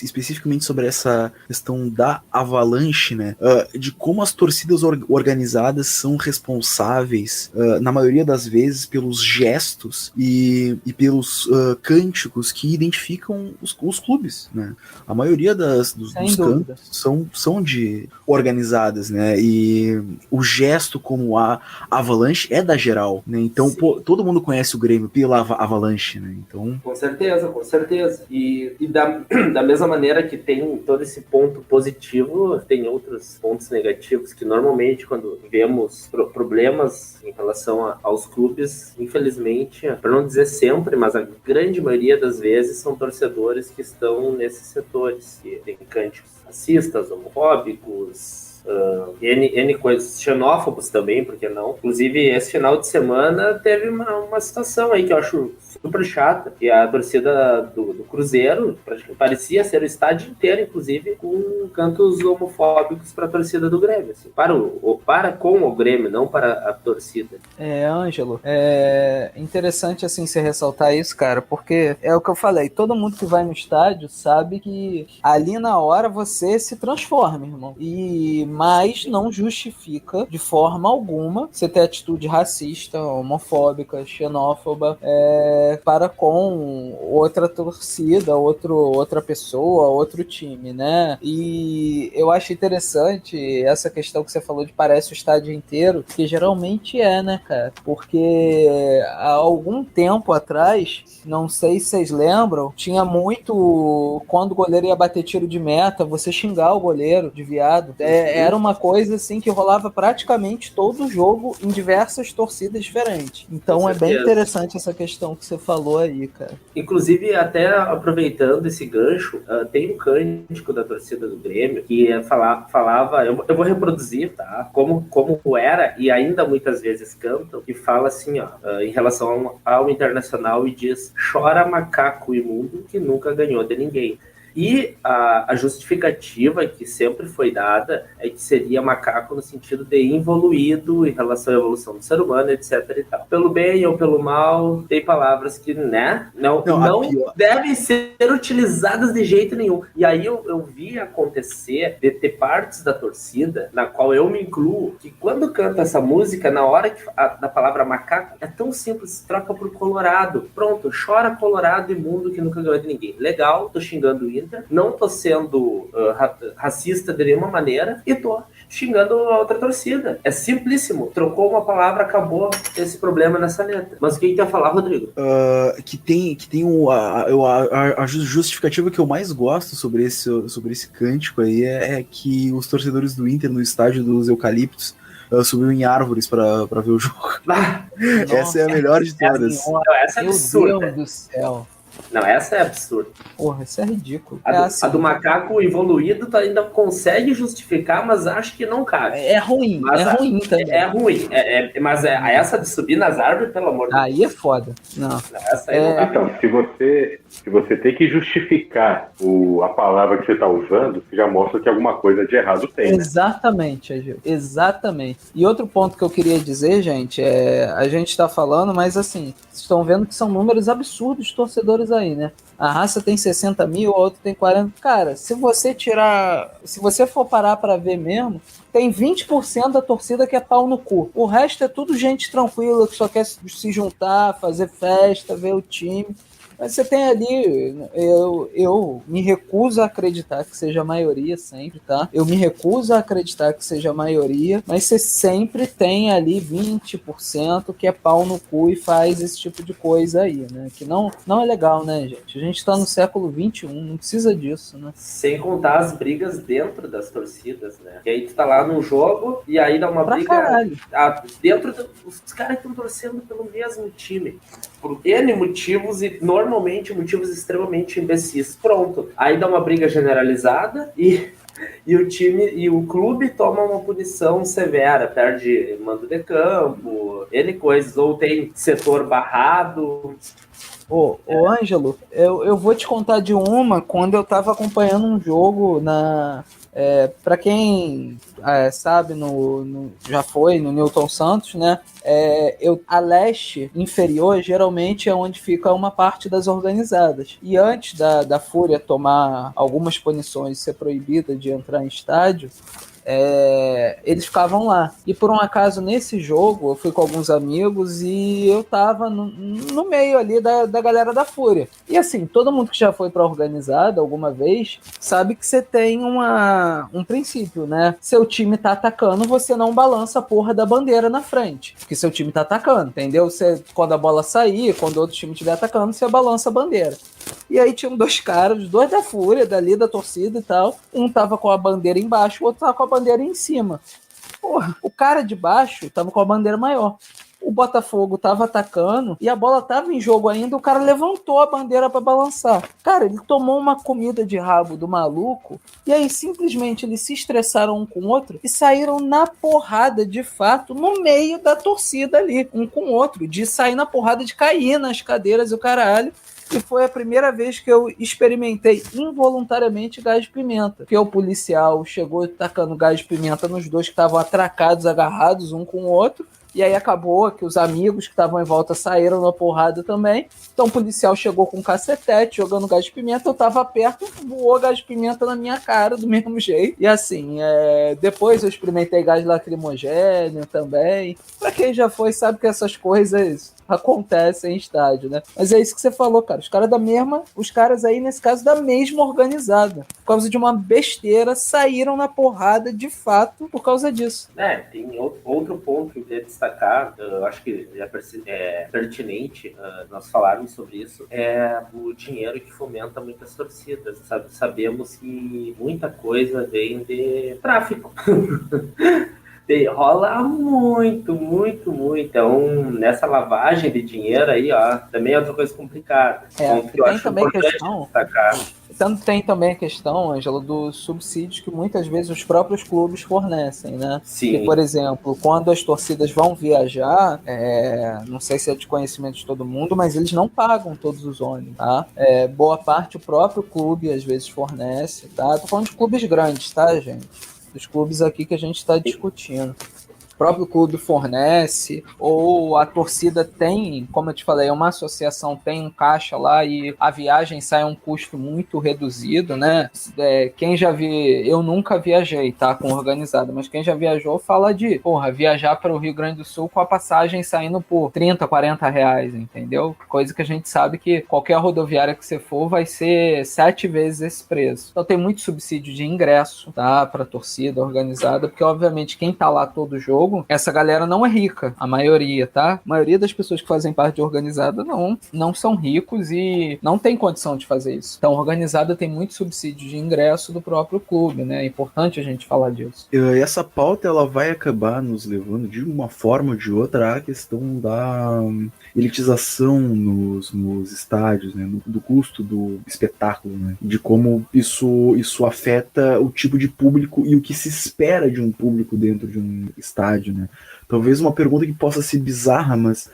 Speaker 7: especificamente sobre essa questão da Avalanche, né? De como as torcidas organizadas são responsáveis, na maioria das vezes, pelos gestos e pelos cânticos que identificam os clubes, né? A maioria dos cantos são de organizadas, né? E o gesto como a Avalanche é da geral, né? Então, todo mundo conhece o Grêmio pela Avalanche, né? Então...
Speaker 10: Com certeza, com certeza. E da mesma maneira que tem todo esse ponto positivo, tem outros pontos negativos que normalmente quando vemos problemas em relação aos clubes, infelizmente, para não dizer sempre, mas a grande maioria das vezes são torcedores que estão nesses setores, que tem cânticos racistas, homofóbicos, N coisas, xenófobos também, por que não? Inclusive, esse final de semana teve uma situação aí que eu acho super chata, que a torcida do Cruzeiro parecia ser o estádio inteiro, inclusive, com cantos homofóbicos para a torcida do Grêmio, assim, para com o Grêmio, não para a torcida.
Speaker 8: Ângelo, é interessante, assim, você ressaltar isso, cara, porque é o que eu falei, todo mundo que vai no estádio sabe que ali na hora você se transforma, irmão, mas não justifica de forma alguma você ter atitude racista, homofóbica, xenófoba, para com outra torcida, outra pessoa, outro time, né? E eu acho interessante essa questão que você falou de parece o estádio inteiro, que geralmente né, cara? Porque há algum tempo atrás, não sei se vocês lembram, tinha muito, quando o goleiro ia bater tiro de meta, você xingar o goleiro de viado. Era uma coisa assim que rolava praticamente todo o jogo em diversas torcidas diferentes. Então é bem interessante essa questão que você falou aí, cara.
Speaker 10: Inclusive, até aproveitando esse gancho, tem um cântico da torcida do Grêmio que falava, eu vou reproduzir, tá? Como era, e ainda muitas vezes cantam, que fala assim, ó, em relação ao Internacional, e diz: chora macaco imundo que nunca ganhou de ninguém. E a justificativa que sempre foi dada é que seria macaco no sentido de involuído em relação à evolução do ser humano, etc. e tal. Pelo bem ou pelo mal, tem palavras que, né, não devem ser utilizadas de jeito nenhum. E aí eu vi acontecer de ter partes da torcida, na qual eu me incluo, que quando canta essa música, na hora da palavra macaco, é tão simples, troca por colorado. Pronto, chora colorado imundo que nunca ganhou de ninguém. Legal, tô xingando isso. Não tô sendo racista de nenhuma maneira e tô xingando a outra torcida. É simplíssimo. Trocou uma palavra, acabou esse problema nessa letra. Mas o que tu ia falar, Rodrigo?
Speaker 7: Que tem a justificativa que eu mais gosto sobre esse cântico aí é que os torcedores do Inter no estádio dos Eucaliptos subiu em árvores pra ver o jogo. Essa é a melhor de todas.
Speaker 10: Essa é absurda.
Speaker 8: Meu Deus do céu.
Speaker 10: Não, essa é absurda.
Speaker 8: Porra, isso é ridículo.
Speaker 10: A do macaco evoluído tu ainda consegue justificar, mas acho que não cabe.
Speaker 8: É ruim, ruim também.
Speaker 10: É ruim, mas essa de subir nas árvores, pelo amor de Deus.
Speaker 8: Aí é foda. Não.
Speaker 10: Essa aí não
Speaker 9: então, se você tem que justificar a palavra que você está usando, você já mostra que alguma coisa de errado tem, né?
Speaker 8: Exatamente, Agil. Exatamente. E outro ponto que eu queria dizer, gente, a gente está falando, mas assim, vocês estão vendo que são números absurdos de torcedores aí, né? A raça tem 60 mil, a outra tem 40. Cara, se você for parar pra ver mesmo, tem 20% da torcida que é pau no cu. O resto é tudo gente tranquila, que só quer se juntar, fazer festa, ver o time. Mas você tem ali, eu me recuso a acreditar que seja a maioria sempre, tá? Eu me recuso a acreditar que seja a maioria, mas você sempre tem ali 20% que é pau no cu e faz esse tipo de coisa aí, né? Que não é legal, né, gente? A gente tá no século XXI, não precisa disso, né?
Speaker 10: Sem contar as brigas dentro das torcidas, né? E aí tu tá lá num jogo e aí dá uma
Speaker 8: Pra
Speaker 10: briga
Speaker 8: caralho.
Speaker 10: os caras estão torcendo pelo mesmo time. Por N motivos e normalmente motivos extremamente imbecis. Pronto. Aí dá uma briga generalizada e o time e o clube toma uma punição severa, perde mando de campo, N coisas, ou tem setor barrado.
Speaker 8: Ô, Ângelo, eu vou te contar de uma quando eu tava acompanhando um jogo para quem sabe, já foi no Newton Santos, né? A leste inferior geralmente é onde fica uma parte das organizadas. E antes da Fúria tomar algumas punições e ser proibida de entrar em estádio, eles ficavam lá. E por um acaso nesse jogo eu fui com alguns amigos e eu tava no meio ali da galera da Fúria. E assim, todo mundo que já foi pra organizada alguma vez sabe que você tem um princípio, né? Seu time tá atacando, você não balança a porra da bandeira na frente, porque seu time tá atacando, entendeu? Quando a bola sair, quando outro time estiver atacando, você balança a bandeira. E aí tinham dois caras, dois da Fúria, dali da torcida e tal. Um tava com a bandeira embaixo, o outro tava com a bandeira em cima. Porra, o cara de baixo tava com a bandeira maior. O Botafogo tava atacando e a bola tava em jogo ainda, o cara levantou a bandeira pra balançar. Cara, ele tomou uma comida de rabo do maluco e aí simplesmente eles se estressaram um com o outro e saíram na porrada de fato no meio da torcida ali, um com o outro, de sair na porrada, de cair nas cadeiras e o caralho. E foi a primeira vez que eu experimentei involuntariamente gás de pimenta. Porque o policial chegou tacando gás de pimenta nos dois que estavam atracados, agarrados um com o outro. E aí acabou que os amigos que estavam em volta saíram na porrada também. Então o policial chegou com um cacetete jogando gás de pimenta. Eu tava perto, voou gás de pimenta na minha cara do mesmo jeito. E assim, depois eu experimentei gás lacrimogêneo também. Pra quem já foi, sabe que essas coisas acontecem em estádio, né? Mas é isso que você falou, cara. Os caras aí, nesse caso, da mesma organizada. Por causa de uma besteira, saíram na porrada de fato por causa disso.
Speaker 10: Tem outro ponto que eu queria destacar, eu acho que é pertinente nós falarmos sobre isso, é o dinheiro que fomenta muitas torcidas, sabe? Sabemos que muita coisa vem de tráfico. Rola muito. Então, nessa lavagem de dinheiro aí, também é outra coisa complicada.
Speaker 8: Tem também questão. Tem também a questão, Ângelo, dos subsídios que muitas vezes os próprios clubes fornecem, né?
Speaker 10: Sim.
Speaker 8: Que, por exemplo, quando as torcidas vão viajar, não sei se é de conhecimento de todo mundo, mas eles não pagam todos os ônibus, tá? Boa parte o próprio clube às vezes fornece, tá? Tô falando de clubes grandes, tá, gente? Dos clubes aqui que a gente está discutindo. O próprio clube fornece, ou a torcida tem, como eu te falei, uma associação tem um caixa lá e a viagem sai a um custo muito reduzido, né? Quem já eu nunca viajei, tá, com organizada, mas quem já viajou fala de, viajar para o Rio Grande do Sul com a passagem saindo por 30, 40 reais, entendeu? Coisa que a gente sabe que qualquer rodoviária que você for vai ser 7 vezes esse preço. Então tem muito subsídio de ingresso, tá, para torcida organizada, porque obviamente quem tá lá todo jogo, essa galera não é rica, a maioria, tá? A maioria das pessoas que fazem parte de organizada não são ricos e não tem condição de fazer isso. Então, a organizada tem muito subsídio de ingresso do próprio clube, né? É importante a gente falar disso.
Speaker 7: Essa pauta, ela vai acabar nos levando, de uma forma ou de outra, à questão da elitização nos estádios, né? Do custo do espetáculo, né? De como isso afeta o tipo de público e o que se espera de um público dentro de um estádio, né? Talvez uma pergunta que possa ser bizarra, mas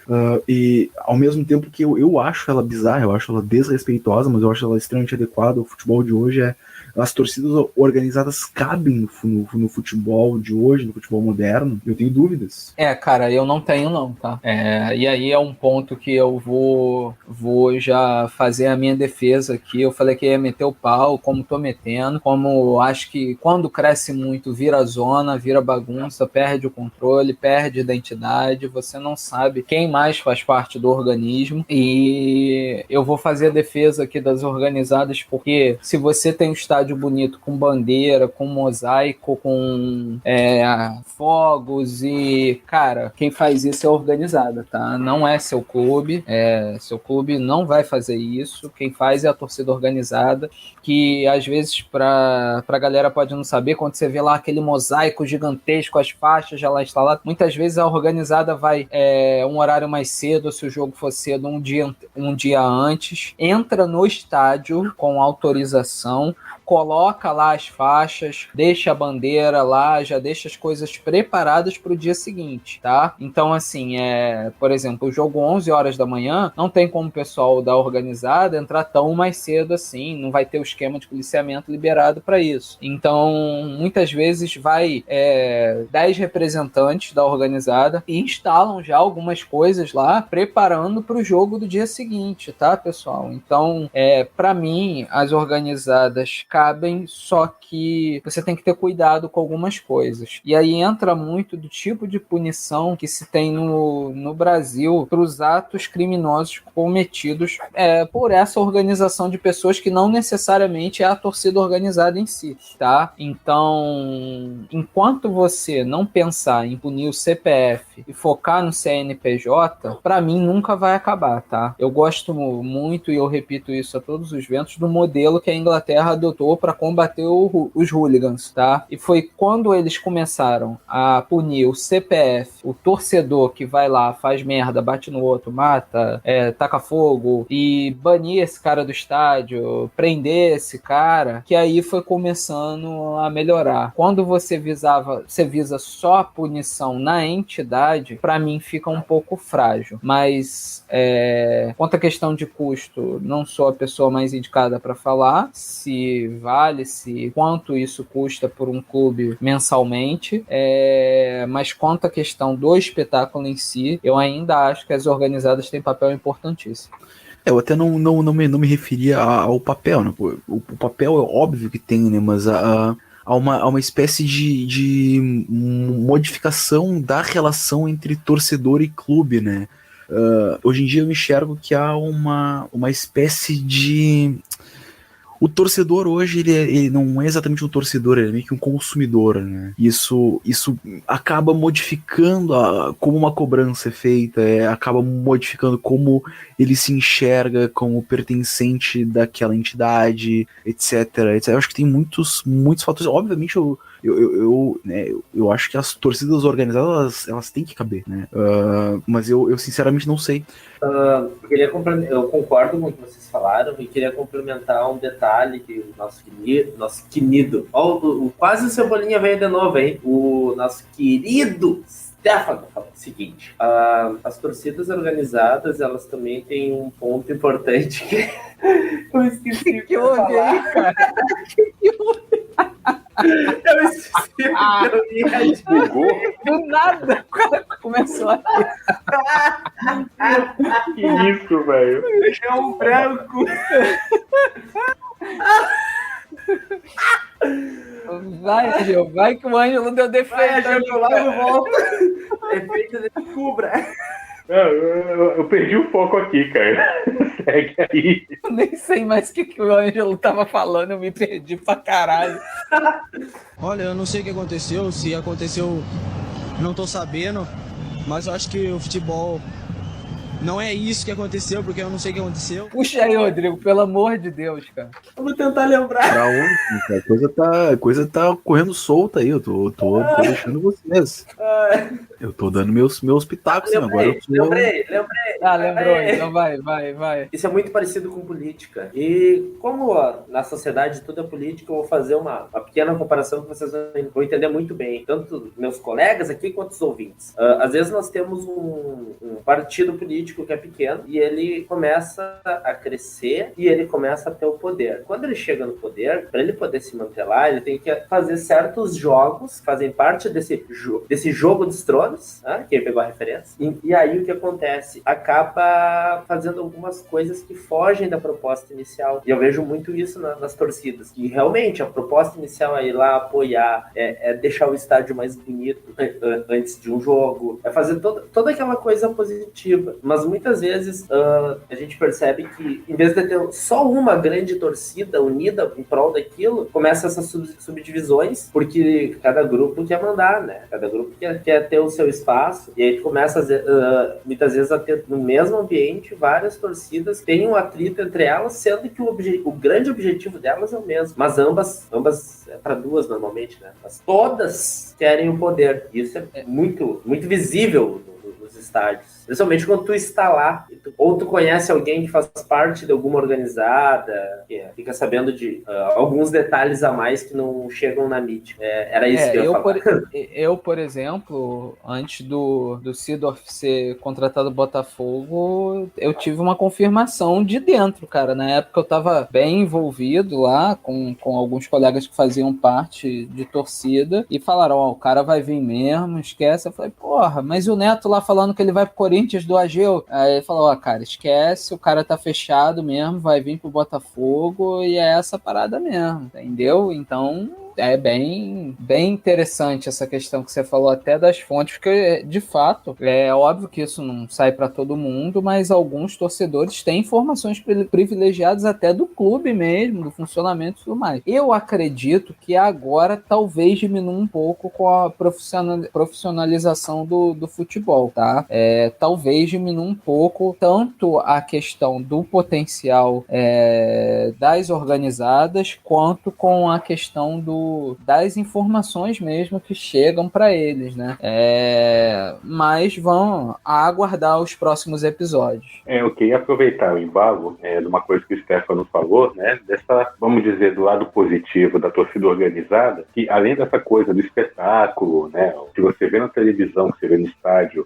Speaker 7: e ao mesmo tempo que eu acho ela bizarra, eu acho ela desrespeitosa, mas eu acho ela extremamente adequada. O futebol de hoje é as torcidas organizadas cabem no futebol de hoje, no futebol moderno? Eu tenho dúvidas.
Speaker 8: Cara, eu não tenho não, tá? E aí é um ponto que eu vou já fazer a minha defesa aqui. Eu falei que ia meter o pau, como tô metendo, como acho que quando cresce muito vira zona, vira bagunça, perde o controle, perde a identidade, você não sabe quem mais faz parte do organismo, e eu vou fazer a defesa aqui das organizadas, porque se você tem um estádio bonito com bandeira, com mosaico, com fogos e, cara, quem faz isso é organizada, tá? Não é seu clube, seu clube não vai fazer isso, quem faz é a torcida organizada, que às vezes pra galera pode não saber, quando você vê lá aquele mosaico gigantesco, as faixas já lá instaladas, muitas vezes a organizada vai um horário mais cedo, se o jogo for cedo, um dia antes, entra no estádio com autorização, coloca lá as faixas, deixa a bandeira lá, já deixa as coisas preparadas para o dia seguinte, tá? Então, assim, por exemplo, o jogo 11 horas da manhã, não tem como o pessoal da organizada entrar tão mais cedo assim, não vai ter o esquema de policiamento liberado para isso. Então, muitas vezes vai 10 representantes da organizada e instalam já algumas coisas lá, preparando para o jogo do dia seguinte, tá, pessoal? Então, para mim, as organizadas cabem, só que você tem que ter cuidado com algumas coisas. E aí entra muito do tipo de punição que se tem no Brasil para os atos criminosos cometidos por essa organização de pessoas que não necessariamente é a torcida organizada em si, tá? Então, enquanto você não pensar em punir o CPF e focar no CNPJ, para mim nunca vai acabar, tá? Eu gosto muito, e eu repito isso a todos os ventos, do modelo que a Inglaterra adotou para combater os hooligans, tá? E foi quando eles começaram a punir o CPF, o torcedor que vai lá, faz merda, bate no outro, mata, taca fogo, e banir esse cara do estádio, prender esse cara, que aí foi começando a melhorar. Quando você visa só a punição na entidade, para mim fica um pouco frágil. Mas quanto à questão de custo, não sou a pessoa mais indicada para falar se vale, quanto isso custa por um clube mensalmente, mas quanto à questão do espetáculo em si, eu ainda acho que as organizadas têm papel importantíssimo.
Speaker 7: Eu até não me referia ao papel, né? O papel é óbvio que tem, né? Mas há uma espécie de modificação da relação entre torcedor e clube, né? Hoje em dia eu enxergo que há uma espécie de... O torcedor hoje, ele não é exatamente um torcedor, ele é meio que um consumidor, né? Isso acaba modificando como uma cobrança é feita, acaba modificando como ele se enxerga como pertencente daquela entidade, etc. Eu acho que tem muitos fatores. Obviamente, eu acho que as torcidas organizadas, elas têm que caber, né? Mas eu sinceramente não sei.
Speaker 10: Eu concordo com o que vocês falaram e queria complementar um detalhe que o nosso querido, quase o Cebolinha veio de novo, hein? O nosso querido Stefano falou o seguinte: as torcidas organizadas, elas também têm um ponto importante que eu esqueci que houve aí, cara. Eu esqueci que eu ia
Speaker 8: do nada o cara começou a
Speaker 9: que isso, velho?
Speaker 10: É um branco.
Speaker 8: Vai, Angel, vai que o Ângelo deu defeito.
Speaker 10: Eu logo volto. Efeito de cubra.
Speaker 9: Eu perdi o foco aqui, cara. Segue aí.
Speaker 8: Eu nem sei mais o que o Ângelo tava falando, eu me perdi pra caralho.
Speaker 5: Olha, eu não sei o que aconteceu, se aconteceu, não tô sabendo, mas eu acho que o futebol não é isso que aconteceu, porque eu não sei o que aconteceu.
Speaker 8: Puxa aí, Rodrigo, pelo amor de Deus, cara.
Speaker 10: Eu vou tentar lembrar.
Speaker 7: Pra onde? A coisa tá correndo solta aí, eu tô deixando vocês. Eu tô dando meus pitacos, agora eu
Speaker 10: lembrei.
Speaker 8: Lembrou, então vai.
Speaker 10: Isso é muito parecido com política. E como na sociedade tudo é política, eu vou fazer uma pequena comparação que vocês vão entender muito bem, tanto meus colegas aqui quanto os ouvintes. Às vezes nós temos um partido político político que é pequeno e ele começa a crescer e ele começa a ter o poder. Quando ele chega no poder, para ele poder se manter lá, ele tem que fazer certos jogos que fazem parte desse jogo dos tronos, né? Quem pegou a referência. E aí o que acontece? Acaba fazendo algumas coisas que fogem da proposta inicial. E eu vejo muito isso nas torcidas. E realmente a proposta inicial é ir lá apoiar, é deixar o estádio mais bonito antes de um jogo, é fazer toda aquela coisa positiva. Mas muitas vezes a gente percebe que em vez de ter só uma grande torcida unida em prol daquilo, começa essas subdivisões, porque cada grupo quer mandar, né? Cada grupo quer ter o seu espaço, e aí tu começa muitas vezes a ter no mesmo ambiente várias torcidas, tem um atrito entre elas, sendo que o grande objetivo delas é o mesmo. Mas ambas é para duas normalmente, né? Mas todas querem o poder. Isso é muito, muito visível nos estádios. Principalmente quando tu está lá, ou tu conhece alguém que faz parte de alguma organizada, que fica sabendo de alguns detalhes a mais que não chegam na mídia. Era isso que eu ia falar.
Speaker 8: Eu, por exemplo, antes do Seedorf ser contratado do Botafogo, eu tive uma confirmação de dentro, cara. Na época eu estava bem envolvido lá com alguns colegas que faziam parte de torcida e falaram, o cara vai vir mesmo, esquece. Eu falei, porra, mas e o Neto lá falando que ele vai pro Corinthians do Ageu? Aí ele falou, cara, esquece, o cara tá fechado mesmo, vai vir pro Botafogo e é essa parada mesmo, entendeu? Então é bem interessante essa questão que você falou até das fontes, porque de fato é óbvio que isso não sai para todo mundo, mas alguns torcedores têm informações privilegiadas até do clube mesmo, do funcionamento e tudo mais. Eu acredito que agora talvez diminua um pouco com a profissionalização do futebol, tá? Talvez diminua um pouco tanto a questão do potencial das organizadas, quanto com a questão das informações mesmo que chegam para eles, né? Mas vão aguardar os próximos episódios.
Speaker 9: Eu queria aproveitar o embalo de uma coisa que o Stefano falou, né? Dessa, vamos dizer, do lado positivo da torcida organizada, que além dessa coisa do espetáculo, né? Que você vê na televisão, que você vê no estádio,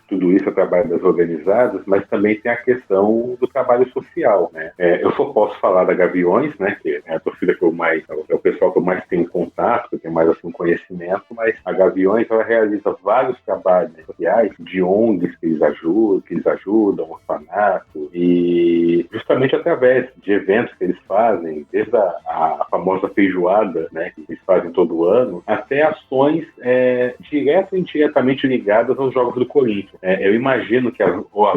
Speaker 9: tudo isso é trabalho das organizadas, mas também tem a questão do trabalho social, né? Eu só posso falar da Gaviões, né? Que é a torcida que é o pessoal que eu mais tenho contato, que eu tenho mais assim, conhecimento, mas a Gaviões ela realiza vários trabalhos sociais de ONGs que eles ajudam, orfanato, e justamente através de eventos que eles fazem, desde a famosa feijoada, né, que eles fazem todo ano, até ações direto e indiretamente ligadas aos Jogos do Corinthians. Eu imagino que as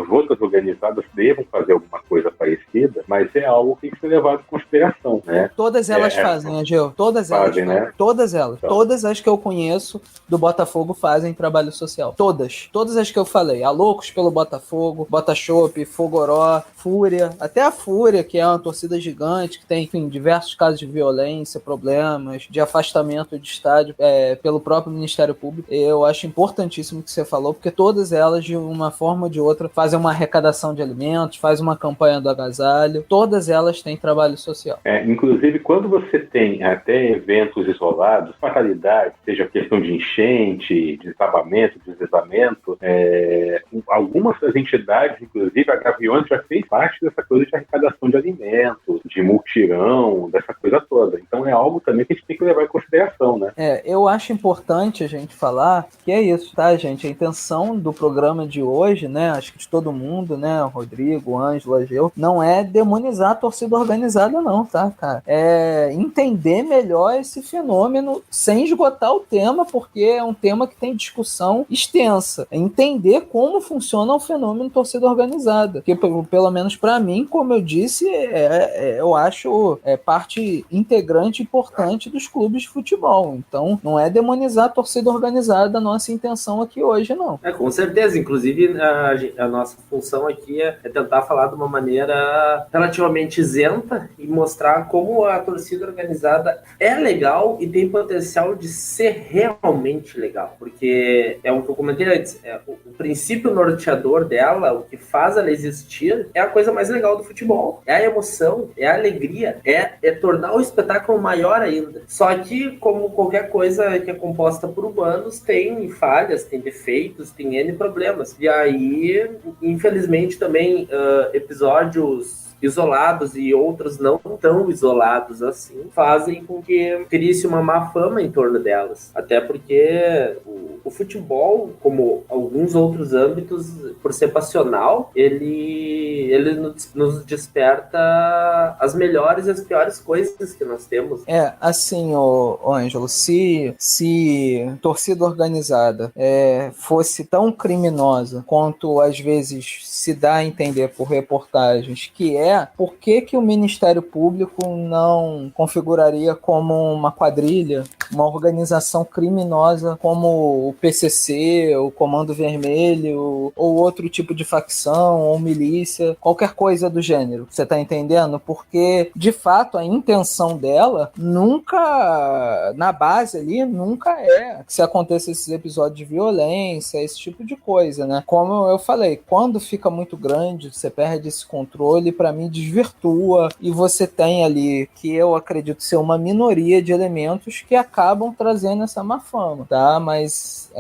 Speaker 9: outras organizadas devam fazer alguma coisa parecida, mas é algo que tem que ser levado em consideração, né?
Speaker 8: Todas elas fazem, Ageu. Todas elas fazem, né? Todas elas. Então. Todas as que eu conheço do Botafogo fazem trabalho social. Todas. Todas as que eu falei. A Loucos pelo Botafogo, Botachope, Fogoró, Fúria. Até a Fúria, que é uma torcida gigante, que tem, enfim, diversos casos de violência, problemas, de afastamento de estádio pelo próprio Ministério Público. Eu acho importantíssimo o que você falou, porque todas elas, de uma forma ou de outra, fazem uma arrecadação de alimentos, fazem uma campanha do agasalho. Todas elas têm trabalho social.
Speaker 9: Inclusive, quando você tem até eventos isolados, fatalidade, seja questão de enchente, desabamento, deslizamento, algumas das entidades, inclusive a Gaviões, já fez parte dessa coisa de arrecadação de alimentos, de multirão, dessa coisa toda. Então é algo também que a gente tem que levar em consideração, né?
Speaker 8: Eu acho importante a gente falar que é isso, tá, gente? A intenção do programa de hoje, né, acho que de todo mundo, né, Rodrigo, Ângelo, Ageu, não é demonizar a torcida organizada não, tá, cara? É entender melhor esse fenômeno sem esgotar o tema, porque é um tema que tem discussão extensa. É entender como funciona o fenômeno torcida organizada, que pelo menos para mim, como eu disse, eu acho parte integrante importante dos clubes de futebol. Então, não é demonizar a torcida organizada a nossa intenção aqui hoje, não.
Speaker 10: Com certeza. Inclusive, a nossa função aqui é tentar falar de uma maneira relativamente isenta e mostrar como a torcida organizada é legal e tem potencial de ser realmente legal, porque é o que eu comentei antes, o princípio norteador dela, o que faz ela existir, é a coisa mais legal do futebol, é a emoção, é a alegria, é tornar o espetáculo maior ainda. Só que, como qualquer coisa que é composta por humanos, tem falhas, tem defeitos, tem N problemas. E aí, infelizmente, também episódios isolados e outros não tão isolados assim, fazem com que crie-se uma má fama em torno delas. Até porque o futebol, como alguns outros âmbitos, por ser passional, ele nos desperta as melhores e as piores coisas que nós temos.
Speaker 8: Assim, ô Ângelo, se torcida organizada fosse tão criminosa quanto às vezes se dá a entender por reportagens que por que o Ministério Público não configuraria como uma quadrilha, uma organização criminosa como o PCC, o Comando Vermelho, ou outro tipo de facção, ou milícia, qualquer coisa do gênero? Você tá entendendo? Porque, de fato, a intenção dela nunca, na base ali, nunca que se aconteça esses episódios de violência, esse tipo de coisa, né? Como eu falei, quando fica muito grande, você perde esse controle, pra mim desvirtua, e você tem ali, que eu acredito ser uma minoria de elementos que acabam trazendo essa má fama, tá? Mas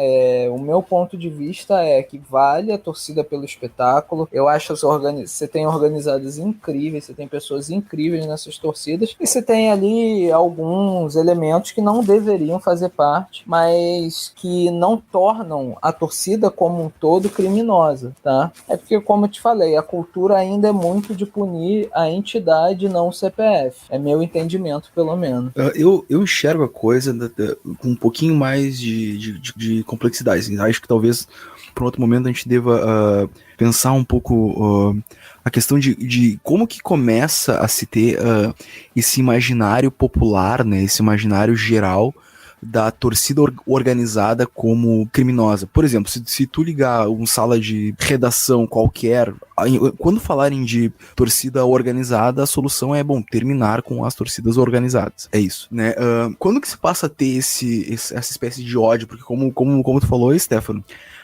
Speaker 8: o meu ponto de vista é que vale a torcida pelo espetáculo. Eu acho que você tem organizadas incríveis, você tem pessoas incríveis nessas torcidas, e você tem ali alguns elementos que não deveriam fazer parte, mas que não tornam a torcida como um todo criminosa, tá? É porque, como eu te falei, a cultura ainda é muito de punir a entidade, não o CPF. É meu entendimento, pelo menos.
Speaker 7: Eu enxergo a coisa com um pouquinho mais de complexidade. Assim. Acho que talvez, por outro momento, a gente deva pensar um pouco a questão de como que começa a se ter esse imaginário popular, né, esse imaginário geral da torcida organizada como criminosa. Por exemplo, se tu ligar uma sala de redação qualquer, quando falarem de torcida organizada, a solução é, terminar com as torcidas organizadas. É isso, né? Quando que se passa a ter essa espécie de ódio? Porque como tu falou, Stefano,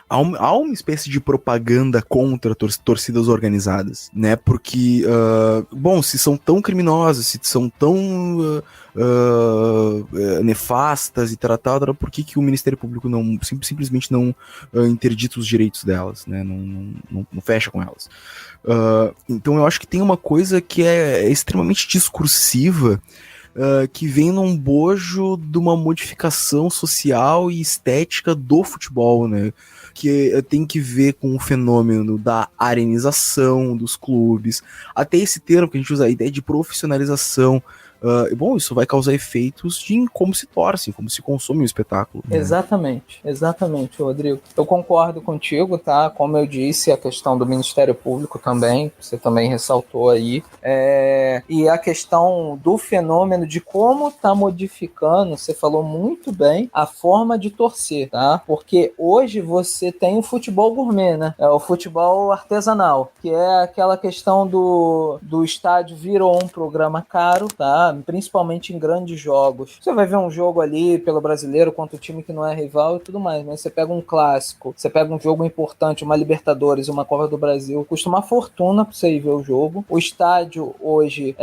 Speaker 7: há uma espécie de propaganda contra torcidas organizadas, né? Porque, se são tão criminosas, se são tão nefastas e tratadas, por que o Ministério Público não simplesmente não interdita os direitos delas, né? Não fecha com elas? Então eu acho que tem uma coisa que é extremamente discursiva, que vem num bojo de uma modificação social e estética do futebol, né? Que tem que ver com o fenômeno da arenização dos clubes, até esse termo que a gente usa, a ideia de profissionalização. Isso vai causar efeitos em como se torce, como se consome o espetáculo. Né?
Speaker 8: Exatamente, Rodrigo. Eu concordo contigo, tá? Como eu disse, a questão do Ministério Público também, você também ressaltou aí. E a questão do fenômeno de como tá modificando, você falou muito bem, a forma de torcer, tá? Porque hoje você tem o futebol gourmet, né? É o futebol artesanal, que é aquela questão do estádio virou um programa caro, tá? Principalmente em grandes jogos. Você vai ver um jogo ali pelo Brasileiro contra o time que não é rival e tudo mais, mas você pega um clássico, você pega um jogo importante, uma Libertadores, uma Copa do Brasil, custa uma fortuna pra você ir ver o jogo. O estádio hoje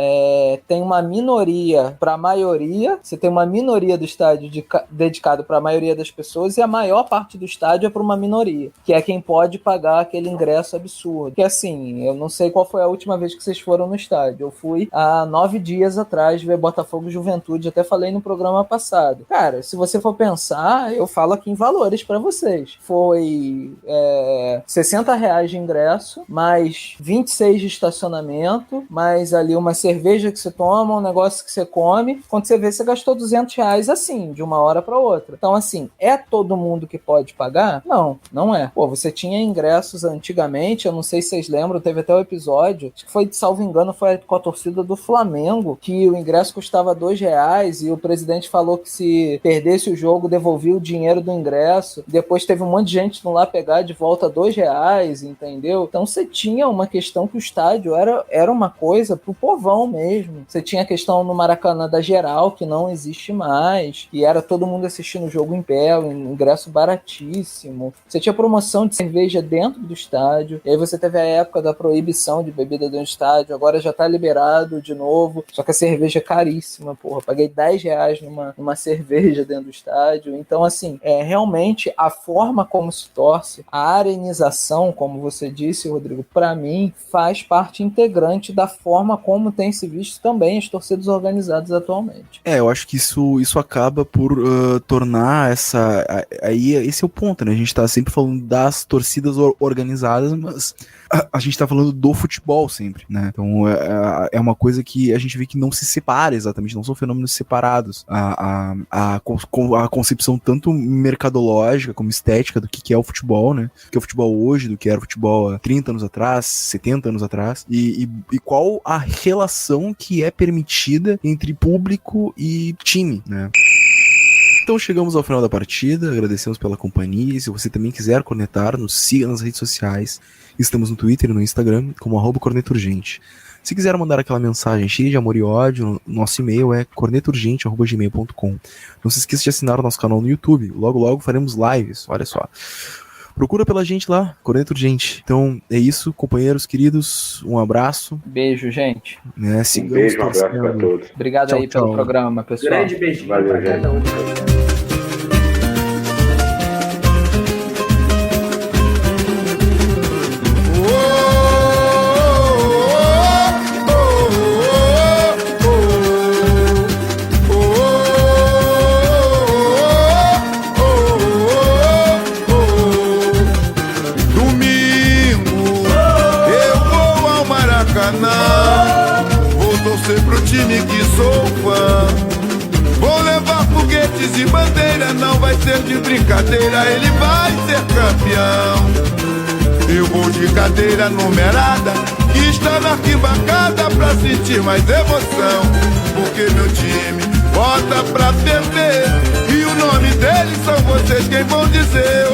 Speaker 8: tem uma minoria pra maioria, você tem uma minoria do estádio dedicado pra maioria das pessoas, e a maior parte do estádio é pra uma minoria, que é quem pode pagar aquele ingresso absurdo. Que assim, eu não sei qual foi a última vez que vocês foram no estádio. Eu fui há 9 dias atrás ver Botafogo e Juventude, até falei no programa passado. Cara, se você for pensar, eu falo aqui em valores pra vocês. Foi R$60 de ingresso, mais 26 de estacionamento, mais ali uma cerveja que você toma, um negócio que você come. Quando você vê, você gastou R$200 assim, de uma hora pra outra. Então assim, é todo mundo que pode pagar? Não é. Você tinha ingressos antigamente, eu não sei se vocês lembram, teve até o episódio, acho que foi, salvo engano, foi com a torcida do Flamengo, que o ingresso custava R$2 e o presidente falou que se perdesse o jogo, devolvia o dinheiro do ingresso. Depois teve um monte de gente indo lá pegar de volta R$2, entendeu? Então você tinha uma questão que o estádio era uma coisa pro povão mesmo. Você tinha a questão no Maracanã da geral, que não existe mais, e era todo mundo assistindo o jogo em pé, um ingresso baratíssimo. Você tinha promoção de cerveja dentro do estádio, e aí você teve a época da proibição de bebida dentro do estádio, agora já tá liberado de novo, só que a cerveja é caríssima, porra. Paguei R$10 numa cerveja dentro do estádio. Então, assim, realmente a forma como se torce, a arenização, como você disse, Rodrigo, pra mim, faz parte integrante da forma como tem se visto também as torcidas organizadas atualmente.
Speaker 7: Eu acho que isso acaba por tornar esse é o ponto, né? A gente tá sempre falando das torcidas organizadas, mas a gente tá falando do futebol sempre, né? Então é uma coisa que a gente vê que não se separa exatamente, não são fenômenos separados. A concepção tanto mercadológica como estética do que é o futebol, né? Do que é o futebol hoje, do que era o futebol há 30 anos atrás, 70 anos atrás, e qual a relação que é permitida entre público e time, né? Então chegamos ao final da partida, agradecemos pela companhia, e se você também quiser cornetar, nos siga nas redes sociais, estamos no Twitter e no Instagram como @corneturgente. Se quiser mandar aquela mensagem cheia de amor e ódio, nosso e-mail é corneturgente@gmail.com. Não se esqueça de assinar o nosso canal no YouTube, logo faremos lives, olha só. Procura pela gente lá, Corneta Urgente. Então é isso, companheiros queridos, um abraço.
Speaker 8: Beijo, gente.
Speaker 9: Um beijo, um abraço pra todos.
Speaker 8: Obrigado
Speaker 7: Tchau,
Speaker 8: aí pelo programa, pessoal.
Speaker 10: Grande beijinho
Speaker 9: Valeu,
Speaker 10: pra cada um.
Speaker 11: Vou torcer pro time que sou fã. Vou levar foguetes e bandeira, não vai ser de brincadeira, ele vai ser campeão. Eu vou de cadeira numerada, que está na arquibancada pra sentir mais emoção. Porque meu time bota pra perder, e o nome deles são vocês quem vão dizer.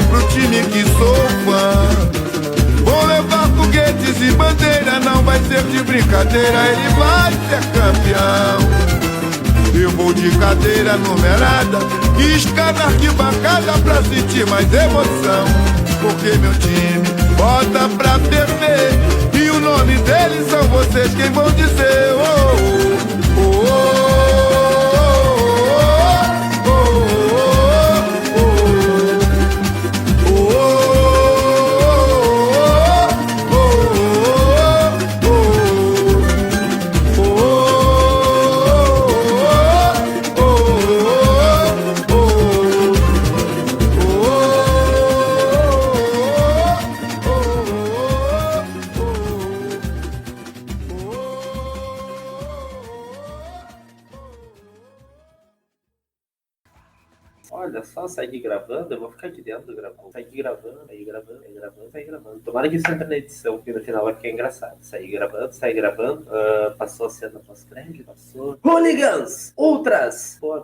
Speaker 11: Pro time que sou fã. Vou levar foguetes e bandeira, não vai ser de brincadeira, ele vai ser campeão. Eu vou de cadeira numerada, isca na arquibancada pra sentir mais emoção. Porque meu time bota pra perder, e o nome deles são vocês quem vão dizer.
Speaker 10: Olha só, segue gravando, eu vou ficar aqui dentro gravando. Segue gravando. Tomara que isso entre na edição, que no final vai ficar engraçado. Segue gravando. Passou a cena pós-crédito, passou. Hooligans! Ultras! Pô,